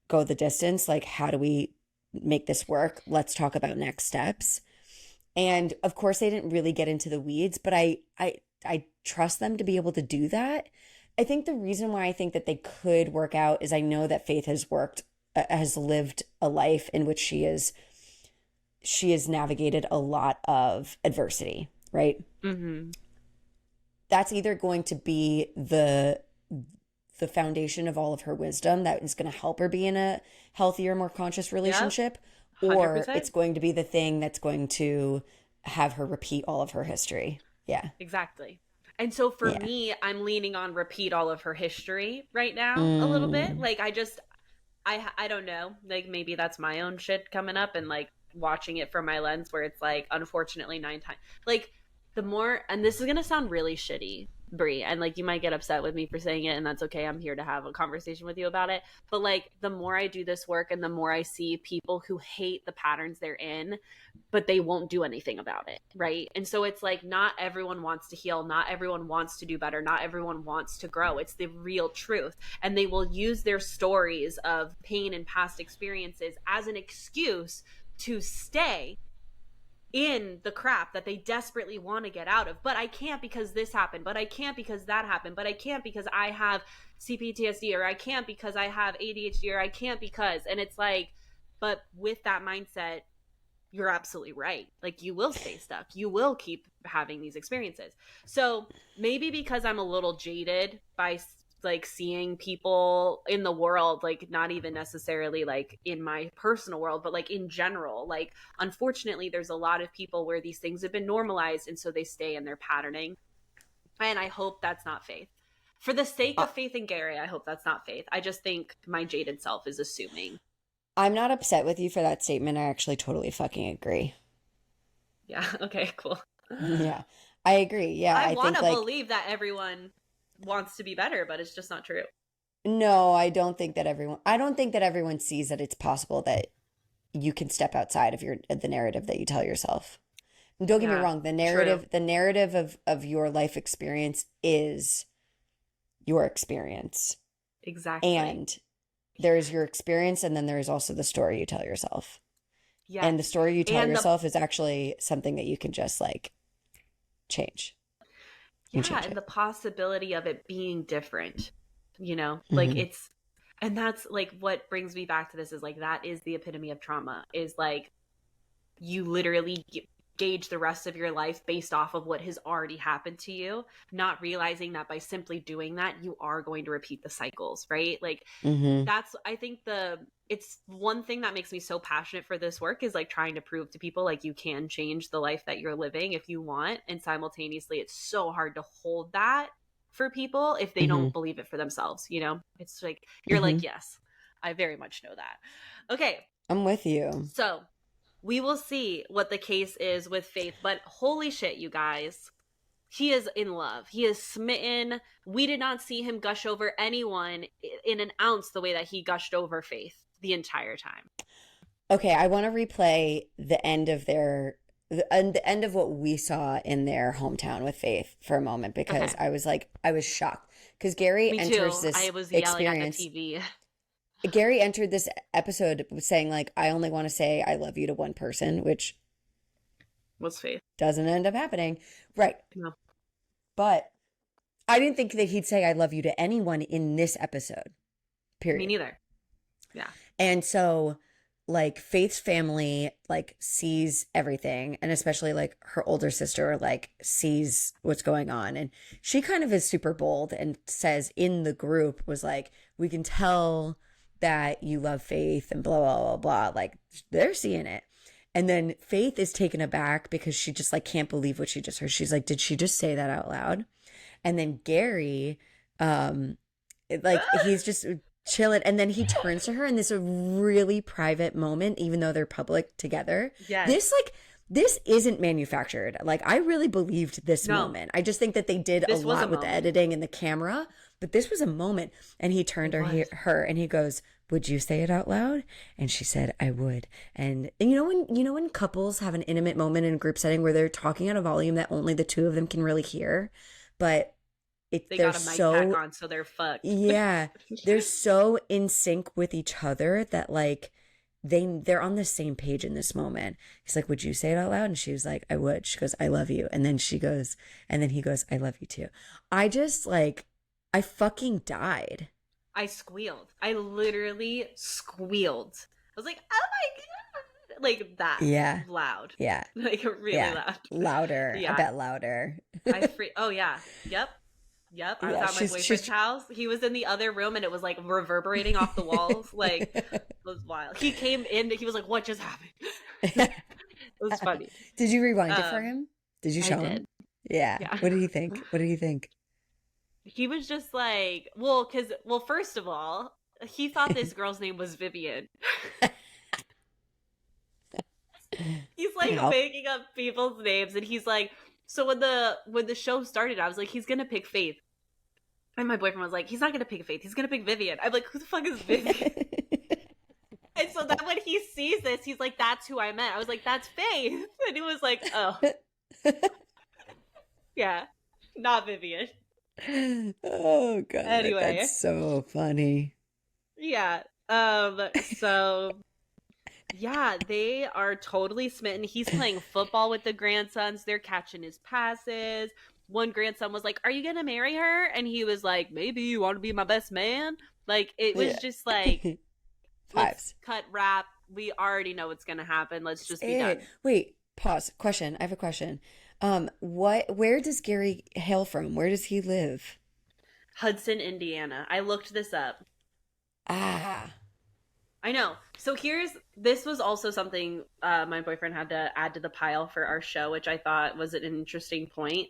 go the distance. Like, how do we make this work? Let's talk about next steps. And of course, they didn't really get into the weeds, but I trust them to be able to do that. I think the reason why I think that they could work out is I know that Faith has lived a life in which she has navigated a lot of adversity, right? Mm-hmm. That's either going to be the foundation of all of her wisdom that is going to help her be in a healthier, more conscious Yep. relationship, or 100%. it's going to be the thing that's going to have her repeat all of her history. Yeah. Exactly. And so for Yeah. me, I'm leaning on repeat all of her history right now a little bit. Mm. Like I don't know. Like maybe that's my own shit coming up and like watching it from my lens where it's like unfortunately 9 times. Like the more, and this is going to sound really shitty, Brie, and like you might get upset with me for saying it and that's okay. I'm here to have a conversation with you about it. But like the more I do this work and the more I see people who hate the patterns they're in, but they won't do anything about it, right? And so it's like not everyone wants to heal, not everyone wants to do better, not everyone wants to grow. It's the real truth. And they will use their stories of pain and past experiences as an excuse to stay in the crap that they desperately want to get out of. But I can't because this happened, but I can't because that happened, but I can't because I have CPTSD, or I can't because I have ADHD, or I can't because, and it's like, but with that mindset, you're absolutely right. Like you will stay stuck. You will keep having these experiences. So maybe because I'm a little jaded by like seeing people in the world, like not even necessarily like in my personal world, but like in general, like unfortunately there's a lot of people where these things have been normalized and so they stay in their patterning. And I hope that's not Faith. For the sake I- of Faith and Gerry, I hope that's not Faith. I just think my jaded self is assuming. I'm not upset with you for that statement. I actually totally fucking agree. Yeah. Okay, cool. Yeah. I agree. Yeah. I I want think to like, believe that everyone wants to be better, but it's just not true. no, I don't think that everyone sees that it's possible that you can step outside of the narrative that you tell yourself. And don't get me Yeah, wrong, true. the narrative of your life experience is your experience. Exactly. And there's your experience and then there's also the story you tell yourself. And Yes. the story you tell And yourself is actually something that you can just like change. You can yeah, change and it. the possibility of it being different, like Hmm. it's, and that's like what brings me back to this is like, that is the epitome of trauma is like, you literally gauge the rest of your life based off of what has already happened to you, not realizing that by simply doing that, you are going to repeat the cycles, right? Like, Hmm. that's I think it's one thing that makes me so passionate for this work is like trying to prove to people like you can change the life that you're living if you want, and simultaneously it's so hard to hold that for people if they Hmm. don't believe it for themselves. It's like you're Hmm. like, yes, I very much know that. Okay, I'm with you. so we will see what the case is with Faith, but holy shit, you guys, He is in love. He is smitten. We did not see him gush over anyone in an ounce the way that he gushed over Faith the entire time. Okay, I want to replay the end of the end of what we saw in their hometown with Faith for a moment because Okay. I was shocked because Gerry Me enters too. I this was yelling at the experience. TV. Gerry entered this episode saying like, I only want to say I love you to one person, which What's Faith? doesn't end up happening. Right. No. But I didn't think that he'd say I love you to anyone in this episode. Me Period. neither. Yeah. And so like Faith's family like sees everything and especially like her older sister like sees what's going on and she kind of is super bold and says in the group was like we can tell that you love Faith and blah blah blah blah like they're seeing it. And then Faith is taken aback because she just like can't believe what she just heard. She's like, did she just say that out loud? And then Gerry, like he's just chilling, and then he turns to her in this really private moment, even though they're public together. Yes. This isn't manufactured. Like I really believed this No. moment. I just think that they did This a was a lot with the moment. editing and the camera, but this was a moment. And he turned to It was. her and he goes, "Would you say it out loud?" And she said, "I would." And you know when couples have an intimate moment in a group setting where they're talking at a volume that only the two of them can really hear, but They they're got a mic so pack on, so they're fucked. yeah, they're so in sync with each other that like they're on the same page in this moment. He's like, "Would you say it out loud?" And she was like, "I would." She goes, "I love you." And then she goes, and then he goes, "I love you too." I just like I fucking died. I squealed. I literally squealed. I was like, oh my God. Like that. Yeah. Loud. Yeah. Like really Yeah. loud. Louder. I Yeah. bet louder. Oh yeah. Yep. Yep. I was Yeah, at my boyfriend's house. He was in the other room and it was like reverberating off the walls. Like it was wild. He came in, he was like, what just happened? It was funny. Did you rewind it for him? Did you I show did. him? Yeah. Yeah. What did he think? What did he think? He was just like, first of all, he thought this girl's name was Vivian. He's like Yep. making up people's names, and he's like, so when the show started, I was like, he's gonna pick Faith, and my boyfriend was like, he's not gonna pick Faith, he's gonna pick Vivian. I'm like, who the fuck is Vivian? And so then when he sees this, he's like, that's who I meant. I was like, that's Faith, and he was like, oh, yeah, not Vivian. Oh god. Anyway. That's so funny. Yeah. So yeah, they are totally smitten. He's playing football with the grandsons. They're catching his passes. One grandson was like, "Are you gonna marry her?" And he was like, "Maybe. You want to be my best man?" Like it was just like, let's Vibes. cut rap. We already know what's gonna happen. Let's just be done. Wait, pause. Question. I have a question. Where does Gerry hail from? Where does he live? Hudson, Indiana. I looked this up. Ah. I know. So this was also something my boyfriend had to add to the pile for our show, which I thought was an interesting point.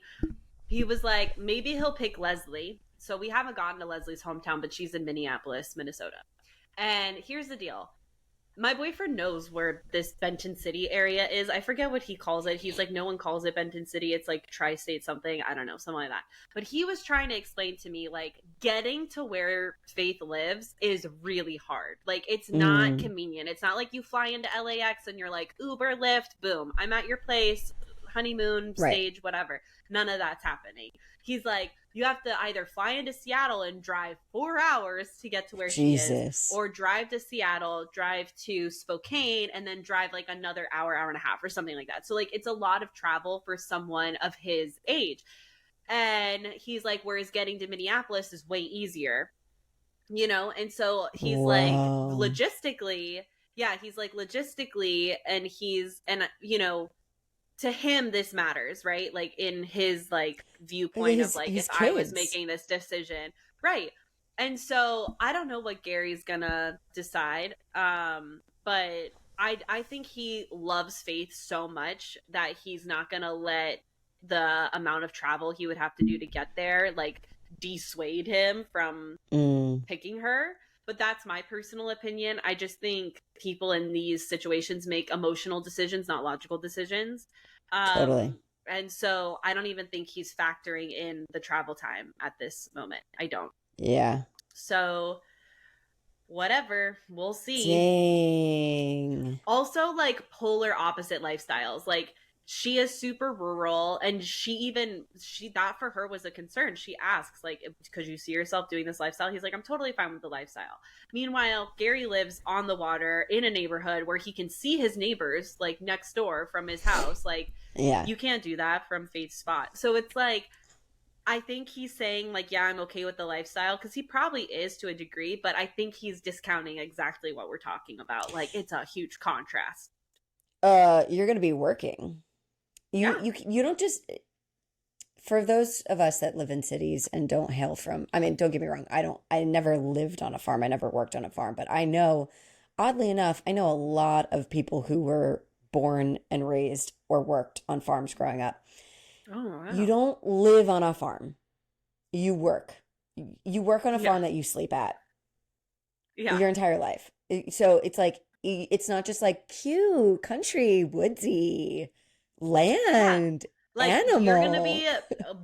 He was like, maybe he'll pick Leslie. So we haven't gotten to Leslie's hometown, but she's in Minneapolis, Minnesota. And here's the deal. My boyfriend knows where this Benton City area is. I forget what he calls it. He's like, no one calls it Benton City. It's like tri-state something. I don't know, something like that. But he was trying to explain to me, like, getting to where Faith lives is really hard. Like, it's not convenient. It's not like you fly into LAX and you're like, Uber, Lyft, boom, I'm at your place, honeymoon, stage, whatever. None of that's happening. He's like, you have to either fly into Seattle and drive 4 hours to get to where she is, or drive to Seattle, drive to Spokane, and then drive like another hour, hour and a half or something like that. So like it's a lot of travel for someone of his age. And he's like, whereas getting to Minneapolis is way easier, you know? And so he's like, logistically, and you know, to him this matters, right? Like in his like viewpoint of like, if I was making this decision, right? And so I don't know what Gerry's gonna decide, but I think he loves Faith so much that he's not gonna let the amount of travel he would have to do to get there like dissuade him from picking her. But that's my personal opinion. I just think people in these situations make emotional decisions, not logical decisions. Totally. And so I don't even think he's factoring in the travel time at this moment. I don't. Yeah. So whatever, we'll see. Dang. Also, like polar opposite lifestyles. Like she is super rural, and she that for her was a concern. She asks like, could you see yourself doing this lifestyle? He's like, I'm totally fine with the lifestyle. Meanwhile, Gerry lives on the water in a neighborhood where he can see his neighbors like next door from his house. Like Yeah. you can't do that from Faith's spot. So it's like, I think he's saying like, yeah, I'm okay with the lifestyle, because he probably is to a degree, but I think he's discounting exactly what we're talking about. Like it's a huge contrast. You're gonna be working. You Yeah. you you don't just for those of us that live in cities and don't hail from, I mean, don't get me wrong, I never lived on a farm, I never worked on a farm, but I know, oddly enough, I know a lot of people who were born and raised or worked on farms growing up. Oh You wow. don't live on a farm. You work. You work on a Yeah. farm that you sleep at Yeah. your entire life. So it's like it's not just like cute, country, woodsy, Yeah. land, Like you're going to animal. be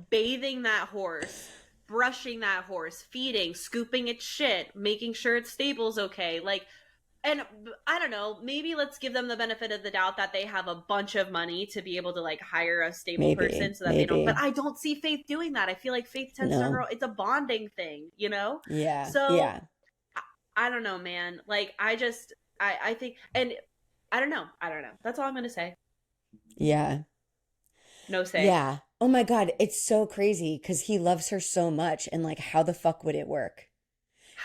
bathing that horse, brushing that horse, feeding, scooping its shit, making sure its stable's okay. Like, and I don't know, maybe let's give them the benefit of the doubt that they have a bunch of money to be able to like hire a stable Maybe, person so that they don't, but maybe. I don't see Faith doing that. I feel like Faith tends to No. her, it's a bonding thing, you know? Yeah, So yeah, I don't know, man. Like I think, and I don't know. I don't know. That's all I'm going to say. yeah, No say. yeah. Oh my God, it's so crazy because he loves her so much, and like, how the fuck would it work?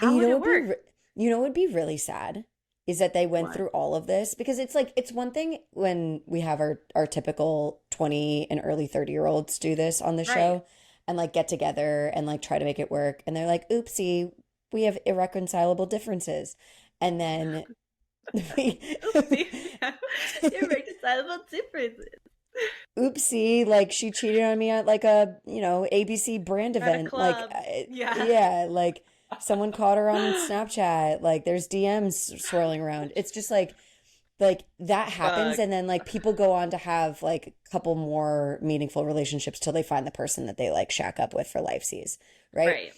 And How would it work? you know what would be really sad is that they went What? through all of this because it's like it's one thing when we have our typical 20 and early 30-year-olds do this on the Right. show and like get together and like try to make it work and they're like, oopsie, we have irreconcilable differences. And then we Oopsie. Irreconcilable differences oopsie, like she cheated on me at like a, ABC brand at a event. Like, club. Yeah. yeah, like someone caught her on Snapchat. Like there's DMs swirling around. It's just like that happens. Fuck. And then like people go on to have like a couple more meaningful relationships till they find the person that they like shack up with for life sees. Right. Right.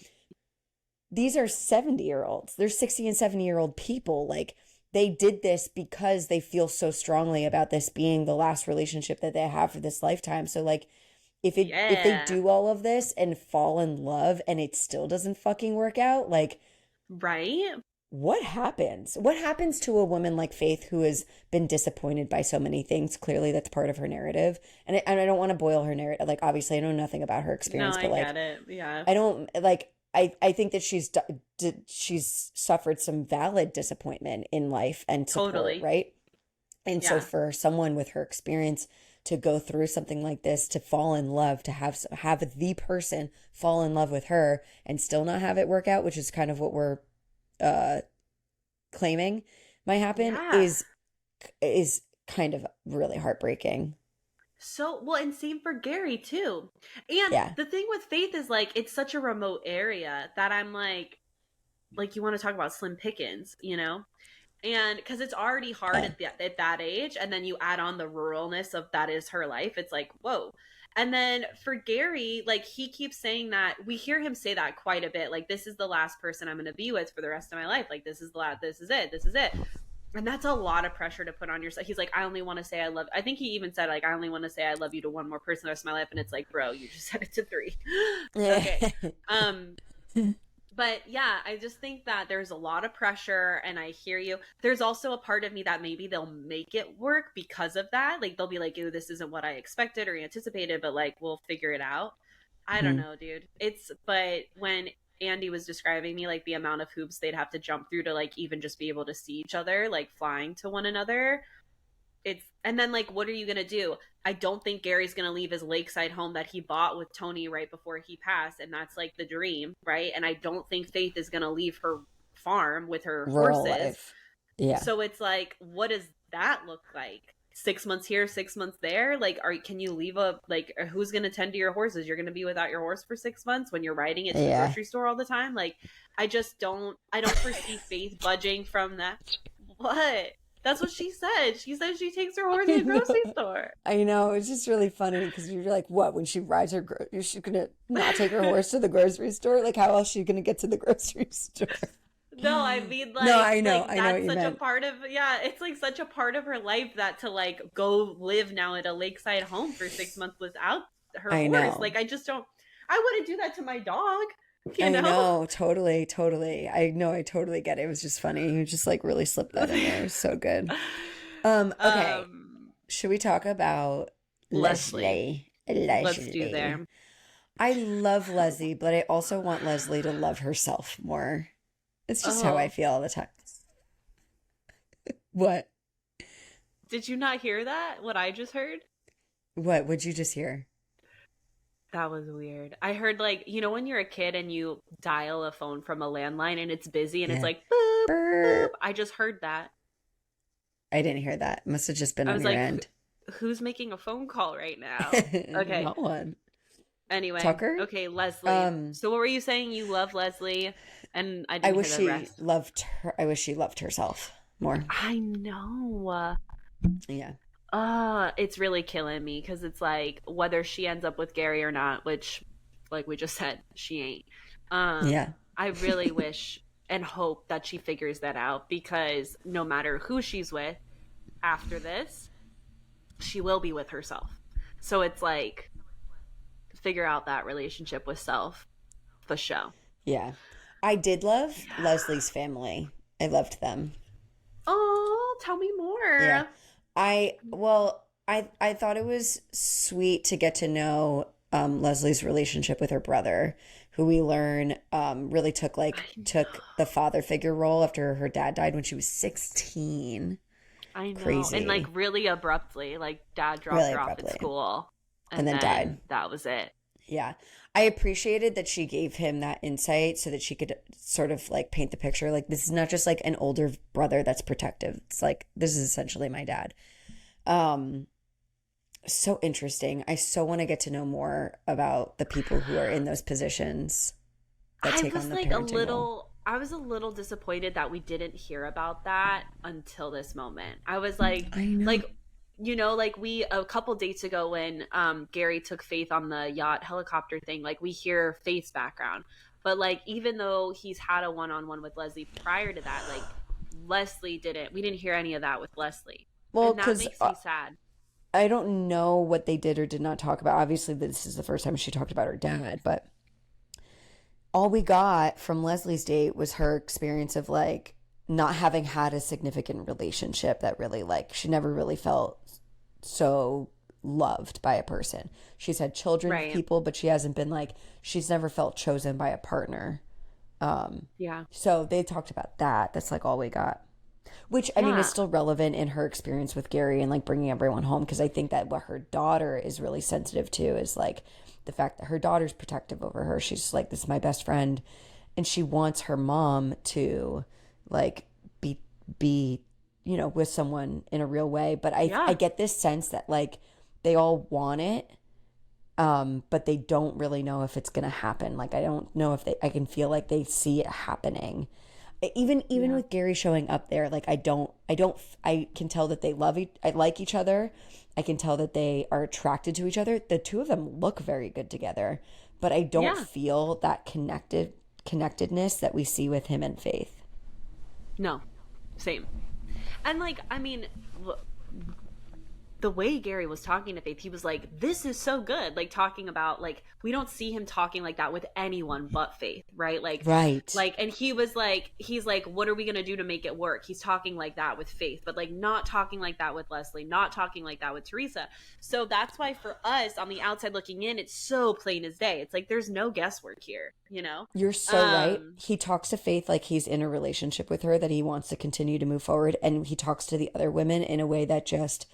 These are 70-year-olds. They're 60 and 70-year-old people. Like they did this because they feel so strongly about this being the last relationship that they have for this lifetime. So like if they Yeah. do all of this and fall in love and it still doesn't fucking work out, like Right? what happens? What happens to a woman like Faith who has been disappointed by so many things? Clearly, that's part of her narrative. And I don't want to boil her narrative. Like, obviously, I know nothing about her No, experience, I but like, get it. Yeah. I don't like. I think that she's suffered some valid disappointment in life and support, Totally. right? And so Yeah. for someone with her experience to go through something like this, to fall in love, to have the person fall in love with her and still not have it work out, which is kind of what we're uh claiming might happen, Yeah. is kind of really heartbreaking. So, well, and same for Gerry too. And Yeah. the thing with Faith is like it's such a remote area that I'm like you want to talk about slim pickings, you know? And because it's already hard Yeah. at that age, and then you add on the ruralness of that is her life, it's like whoa. And then for Gerry, like he keeps saying that, we hear him say that quite a bit, like this is the last person I'm going to be with for the rest of my life, like this is the last, this is it. And that's a lot of pressure to put on yourself. He's like, I only want to say I love, I think he even said like I only want to say I love you to one more person the rest of my life, and it's like bro, you just said it to three. Okay. um but yeah, I just think that there's a lot of pressure, and I hear you. There's also a part of me that maybe they'll make it work because of that. Like they'll be like, "Ew, this isn't what I expected or anticipated," but like we'll figure it out. I don't Mhm. know, dude. It's but when Andy was describing me like the amount of hoops they'd have to jump through to like even just be able to see each other, like flying to one another, it's and then like what are you gonna do? I don't think Gerry's gonna leave his lakeside home that he bought with Tony right before he passed, and that's like the dream, right? And I don't think Faith is gonna leave her farm with her Rural horses. life. Yeah. So it's like, what does that look like? 6 months here, 6 months there. Like, can you leave a like? Who's gonna tend to your horses? You're gonna be without your horse for 6 months when you're riding it to the Yeah. grocery store all the time. Like, I just don't. I don't foresee Faith budging from that. What? That's what she said. She said she takes her horse to I the grocery know. store. I know. It's just really funny because you're like, what? When she rides her, she's gonna not take her horse to the grocery store? Like, how else is she gonna get to the grocery store? No, I mean No, like I know what that's you such a meant. part of, yeah, it's like such a part of her life that to like go live now at a lakeside home for 6 months without her I horse. know. Like I just don't, I wouldn't do that to my dog, you I know? know. Totally, totally. I know. I totally get it. It was just funny. You just like really slipped that in there. It was so good. Okay. um Should we talk about Leslie. Leslie? Let's do Leslie. there. I love Leslie, but I also want Leslie to love herself more. It's just how I Oh, feel all the time. What? did you not hear that? What I just heard? What would you just hear? That was weird. I heard like, you know, when you're a kid and you dial a phone from a landline and it's busy and it's Yeah. like boop, boop. Burp. I just heard that. I didn't hear that. Must have just been I on was your like, end. who's making a phone call right now? Okay. Not one. Anyway, Tucker? okay, Leslie. Um, So what were you saying? You love Leslie, and I I didn't hear wish the she rest. loved her. I wish she loved herself more. I know. Yeah. It's really killing me because it's like whether she ends up with Gerry or not, which, like we just said, she ain't. Yeah. I really wish and hope that she figures that out because no matter who she's with after this, she will be with herself. So it's like figure out that relationship with self for sure. Yeah. I did love Yeah. Leslie's family. I loved them. Oh, tell me Yeah. more. I thought it was sweet to get to know Leslie's relationship with her brother, who we learn really I took the father figure role after her dad died when she was 16. I know. And like Crazy. really abruptly, like dad dropped Really her off at abruptly. school And and then died. then that was it. Yeah. I appreciated that she gave him that insight so that she could sort of like paint the picture. Like, this is not just like an older brother that's protective. It's like, this is essentially my dad. Um, so interesting. I so want to get to know more about the people who are in those positions that I take was on the like a parenting role. little I was a little disappointed that we didn't hear about that until this moment. I was like I know. like you know, like we a couple dates ago when Gerry took Faith on the yacht helicopter thing, like we hear Faith's background. But like even though he's had a one-on-one with Leslie prior to that, like Leslie didn't we didn't hear any of that with Leslie. Well, And that because makes me sad. I don't know what they did or did not talk about. Obviously, this is the first time she talked about her dad, but all we got from Leslie's date was her experience of like not having had a significant relationship that really like she never really felt so loved by a person. She's had children with Right. people, but she hasn't been like she's never felt chosen by a partner. Um, Yeah. so they talked about that. That's like all we got. Which I mean is Yeah. still relevant in her experience with Gerry and like bringing everyone home because I think that what her daughter is really sensitive to is like the fact that her daughter's protective over her. She's just like, this is my best friend, and she wants her mom to like be with someone in a real way. But I Yeah. get this sense that like they all want it, but they don't really know if it's gonna happen. Like I don't know if I can feel like they see it happening even Yeah. with Gerry showing up there, like I can tell that they I like each other. I can tell that they are attracted to each other. The two of them look very good together, but I don't Yeah. feel that connectedness that we see with him and Faith. No. Same. And like, I mean, the way Gerry was talking to Faith, he was like, "This is so good." Like talking about like we don't see him talking like that with anyone but Faith, right? Right. And he was like, he's like, "What are we gonna do to make it work?" He's talking like that with Faith, but like not talking like that with Leslie, not talking like that with Theresa. So that's why for us on the outside looking in, it's so plain as day. It's like there's no guesswork here, you know? You're so right. Um, He talks to Faith like he's in a relationship with her, that he wants to continue to move forward. And he talks to the other women in a way that just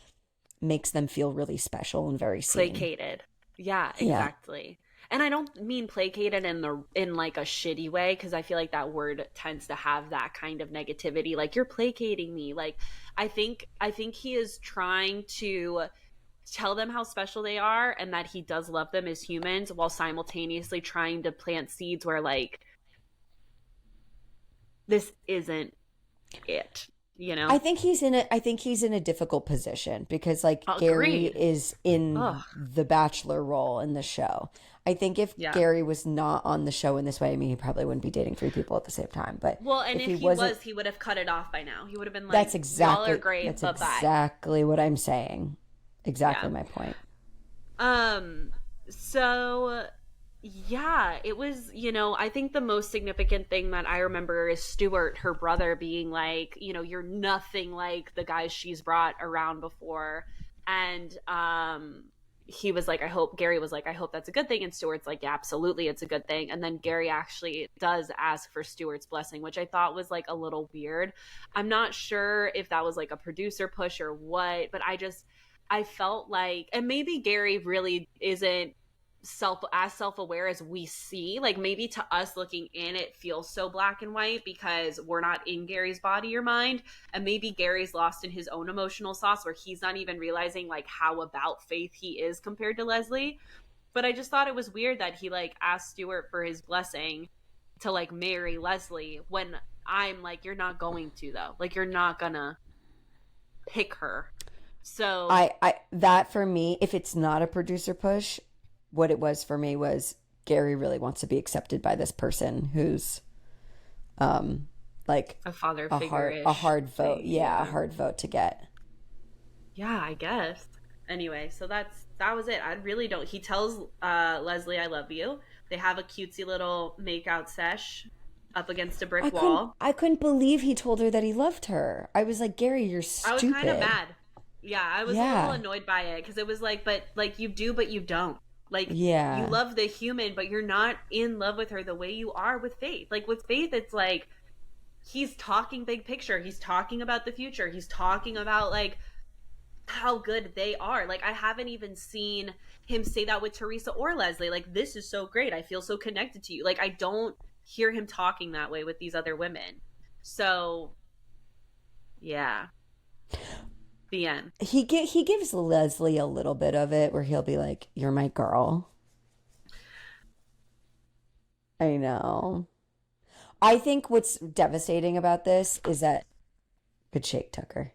makes them feel really special and very seen. Placated. Yeah, Yeah. exactly. And I don't mean placated in like a shitty way because I feel like that word tends to have that kind of negativity like you're placating me. Like I think he is trying to tell them how special they are and that he does love them as humans while simultaneously trying to plant seeds where like this isn't it. you know? I think he's in a difficult position because like Gerry Agreed. is in Ugh. the bachelor role in the show. I think if Yeah. Gerry was not on the show in this way, I mean he probably wouldn't be dating three people at the same time. But Well, and if if he he wasn't, was, he would have cut it off by now. He would have been like, "Y'all are great, that's but bye." exactly what I'm saying. Exactly Yeah. my point. Um, so yeah, it was, I think the most significant thing that I remember is Stuart, her brother, being like, you're nothing like the guys she's brought around before. And he was like, Gerry was like, I hope that's a good thing. And Stuart's like, yeah, absolutely, it's a good thing. And then Gerry actually does ask for Stuart's blessing, which I thought was like a little weird. I'm not sure if that was like a producer push or what, but I felt like, and maybe Gerry really isn't self-aware as we see. Like maybe to us looking in, it feels so black and white because we're not in Gerry's body or mind, and maybe Gerry's lost in his own emotional sauce where he's not even realizing like how about faith he is compared to Leslie. But I just thought it was weird that he like asked Stuart for his blessing to like marry Leslie when I'm like, you're not going to though. Like you're not gonna pick her. So I that for me, if it's not a producer push, what it was for me was Gerry really wants to be accepted by this person who's um like a father a figure-ish hard vote. thing, Yeah, a yeah. hard vote to get. Yeah, I guess. Anyway, so that was it. I really don't. He tells Leslie, "I love you." They have a cutesy little makeout sesh up against a brick wall. I couldn't believe he told her that he loved her. I was like, Gerry, you're I was kind of stupid. mad. Yeah, I was a little Yeah. annoyed by it because it was like, but like you do, but you don't. Like you Yeah. love the human, but you're not in love with her the way you are with Faith. Like with Faith, it's like he's talking big picture. He's talking about the future. He's talking about like how good they are. Like I haven't even seen him say that with Theresa or Leslie. Like this is so great. I feel so connected to you. Like I don't hear him talking that way with these other women. So, yeah, the end. He gives Leslie a little bit of it where he'll be like, "You're my girl." I know. I think what's devastating about this is that good shake, Tucker.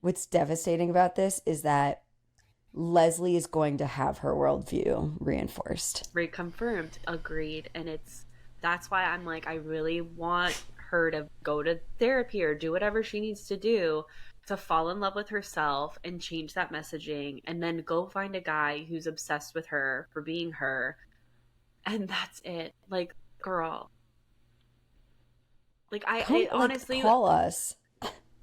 What's devastating about this is that Leslie is going to have her worldview reinforced. Reconfirmed, agreed. And that's why I'm like, I really want her to go to therapy or do whatever she needs to do to fall in love with herself and change that messaging and then go find a guy who's obsessed with her for being her. And that's it. Like, girl. Like I honestly, Call us.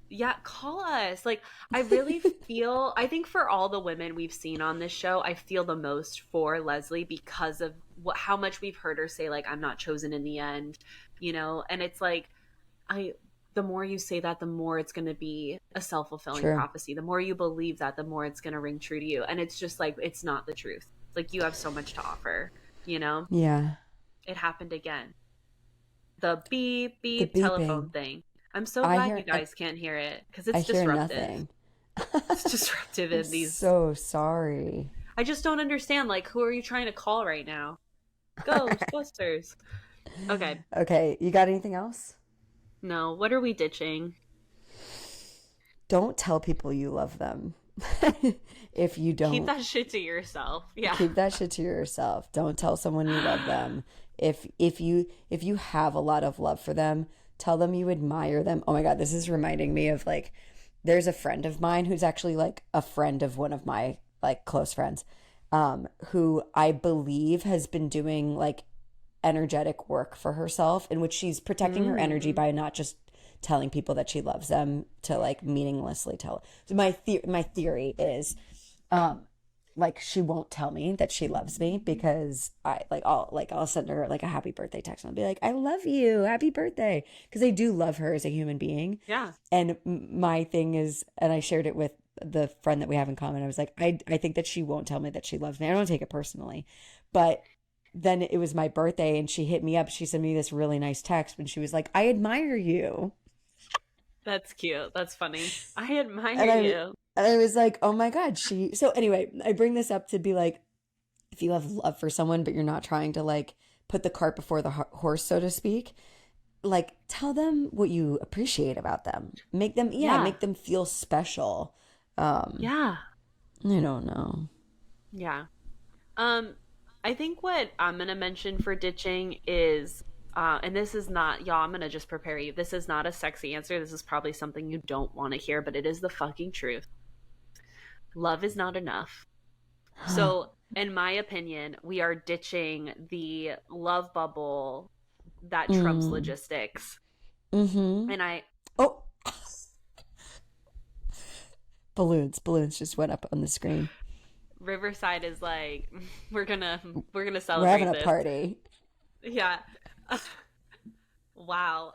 yeah, call us. Like, I really feel, I think for all the women we've seen on this show, I feel the most for Leslie because of how much we've heard her say, like, I'm not chosen in the end. And it's like, I, the more you say that, the more it's going to be a self fulfilling True. prophecy. The more you believe that, the more it's going to ring true to you. And it's just like, it's not the truth. Like, you have so much to offer, you know? Yeah. It happened again. The beep, The beep telephone beeping. thing. I'm so glad you I guys can't hear it because I it's hear disruptive. nothing. It's disruptive I'm in these. so sorry. I just don't understand. Like, who are you trying to call right now? Ghostbusters. Okay. Okay, you got anything else? No. What are we ditching? Don't tell people you love them. If you Keep don't, that shit to yourself. Yeah. keep that shit to yourself. Don't tell someone you love them. If you have a lot of love for them, tell them you admire them. Oh my God, this is reminding me of like there's a friend of mine who's actually like a friend of one of my like close friends, who I believe has been doing like energetic work for herself in which she's protecting her energy Mm. by not just telling people that she loves them to like meaninglessly tell. So my theory is like she won't tell me that she loves me because I'll send her like a happy birthday text and I'll be like, I love you, happy birthday, because I do love her as a human being. Yeah. And my thing is, and I shared it with the friend that we have in common, I was like, I think that she won't tell me that she loves me. I don't take it personally, but then it was my birthday and she hit me up. She sent me this really nice text and she was like, I admire you. That's cute. That's funny. I And admire you. I was like, oh my God, so anyway, I bring this up to be like, if you have love for someone, but you're not trying to like put the cart before the horse, so to speak, like tell them what you appreciate about them. Make them, yeah, Yeah. make them feel special. Yeah. I don't know. Yeah. Um, I think what I'm gonna mention for ditching is, and this is not, y'all, I'm gonna just prepare you. This is not a sexy answer. This is probably something you don't want to hear, but it is the fucking truth. Love is not enough. So, in my opinion, we are ditching the love bubble that trumps Mm. logistics. Mm-hmm. And I, Oh, balloons just went up on the screen. Riverside is like, we're gonna We're having celebrate a this. party. Yeah. Wow.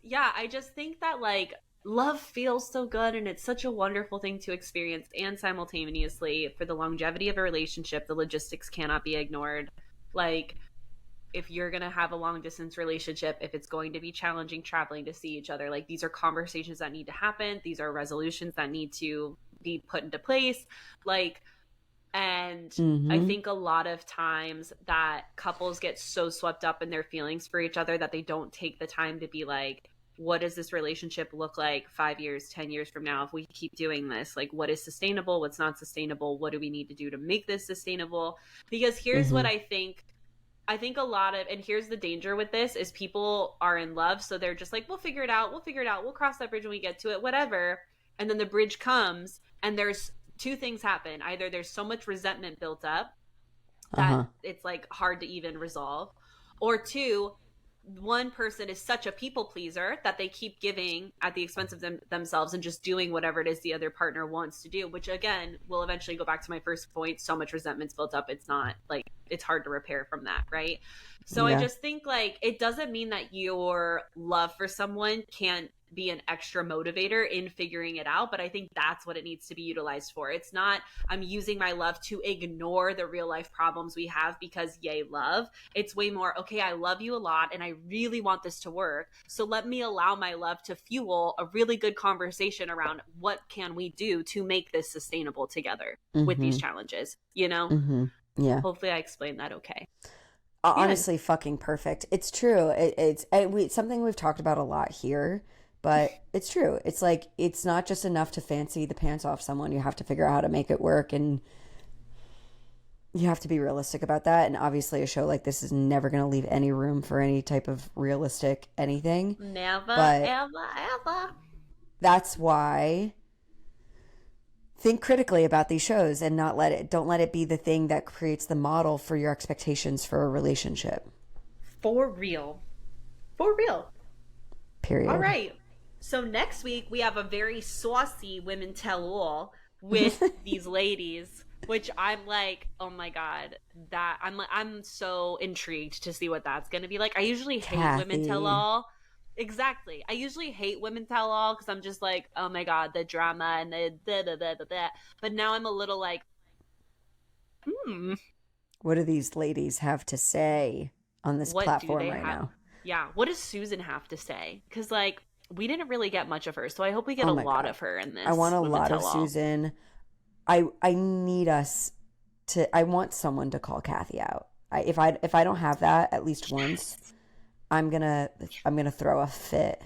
Yeah, I just think that like love feels so good and it's such a wonderful thing to experience, and simultaneously for the longevity of a relationship, the logistics cannot be ignored. Like if you're going to have a long distance relationship, if it's going to be challenging traveling to see each other, like these are conversations that need to happen. These are resolutions that need to be put into place. Like, and I Mm-hmm. think a lot of times that couples get so swept up in their feelings for each other that they don't take the time to be like, what does this relationship look like 5 years, 10 years from now if we keep doing this? Like, what is sustainable? What's not sustainable? What do we need to do to make this sustainable? Because here's Mm-hmm. what I think a lot of, and here's the danger with this, is people are in love. So they're just like, we'll figure it out. We'll figure it out. We'll cross that bridge when we get to it, whatever. And then the bridge comes and there's two things happen. Either there's so much resentment built up that Uh-huh. it's like hard to even resolve, or two, one person is such a people pleaser that they keep giving at the expense of themselves and just doing whatever it is the other partner wants to do, which again will eventually go back to my first point. So much resentment's built up, it's not like, it's hard to repair from that, right? So I Yeah. just think like it doesn't mean that your love for someone can't be an extra motivator in figuring it out, but I think that's what it needs to be utilized for. It's not I'm using my love to ignore the real life problems we have because yay love. It's way more, okay, I love you a lot and I really want this to work, so let me allow my love to fuel a really good conversation around what can we do to make this sustainable together with these Mm-hmm. challenges, you know? Mm-hmm. Yeah. Hopefully I explained that okay. Good. Honestly, fucking perfect. It's true. It's something we've talked about a lot here, but it's true. It's like it's not just enough to fancy the pants off someone. You have to figure out how to make it work, and you have to be realistic about that. And obviously, a show like this is never going to leave any room for any type of realistic anything. Never, But ever, ever. that's why think critically about these shows and not don't let it be the thing that creates the model for your expectations for a relationship. For real. For real. All Period. right. So next week we have a very saucy women tell all with these ladies, which I'm like, oh my god, that I'm so intrigued to see what that's going to be like. I usually hate women tell Kathy. all. Exactly. I usually hate women tell all because I'm just like, oh my god, the drama and the da da da da da. But now I'm a little like, hmm, What do these ladies have to say on this what do platform they right have? now? Yeah, what does Susan have to say? Because like we didn't really get much of her, so I hope we get Oh a my lot God. of her in I want this a women lot of tell all. Susan. I need us to I want someone to call Kathy out. If I don't have that at least once, Yes. I'm gonna throw a fit.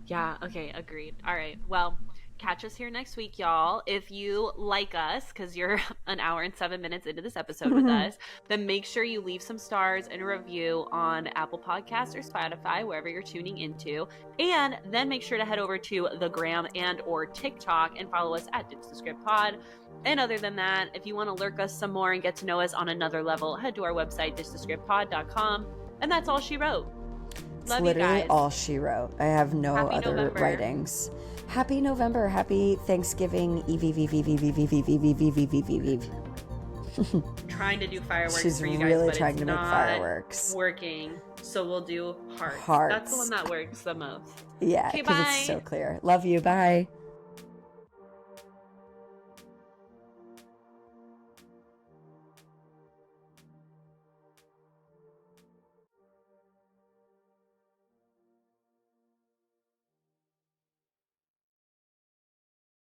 Yeah, okay, agreed. All right. Well, catch us here next week, y'all. If you like us, because you're an hour and 7 minutes into this episode with us, then make sure you leave some stars and a review on Apple Podcasts or Spotify, wherever you're tuning into. And then make sure to head over to the Gram and or TikTok and follow us at Ditch the Script Pod. And other than that, if you want to lurk us some more and get to know us on another level, head to our website, ditchthescriptpod.com. And that's all she wrote. It's Love you literally guys. all she wrote. I have no Happy other November. writings. Happy November. Happy Thanksgiving. Eve, Eve, Eve, Eve, Eve, Eve, Eve, Eve, Eve, Eve, Eve, Eve, Eve, Eve. Trying to do fireworks She's for you guys, really but trying it's to make not fireworks. working. So we'll do hearts. That's the one Hearts. that works the most. Yeah, Okay, because it's bye. so clear. Love you. Bye.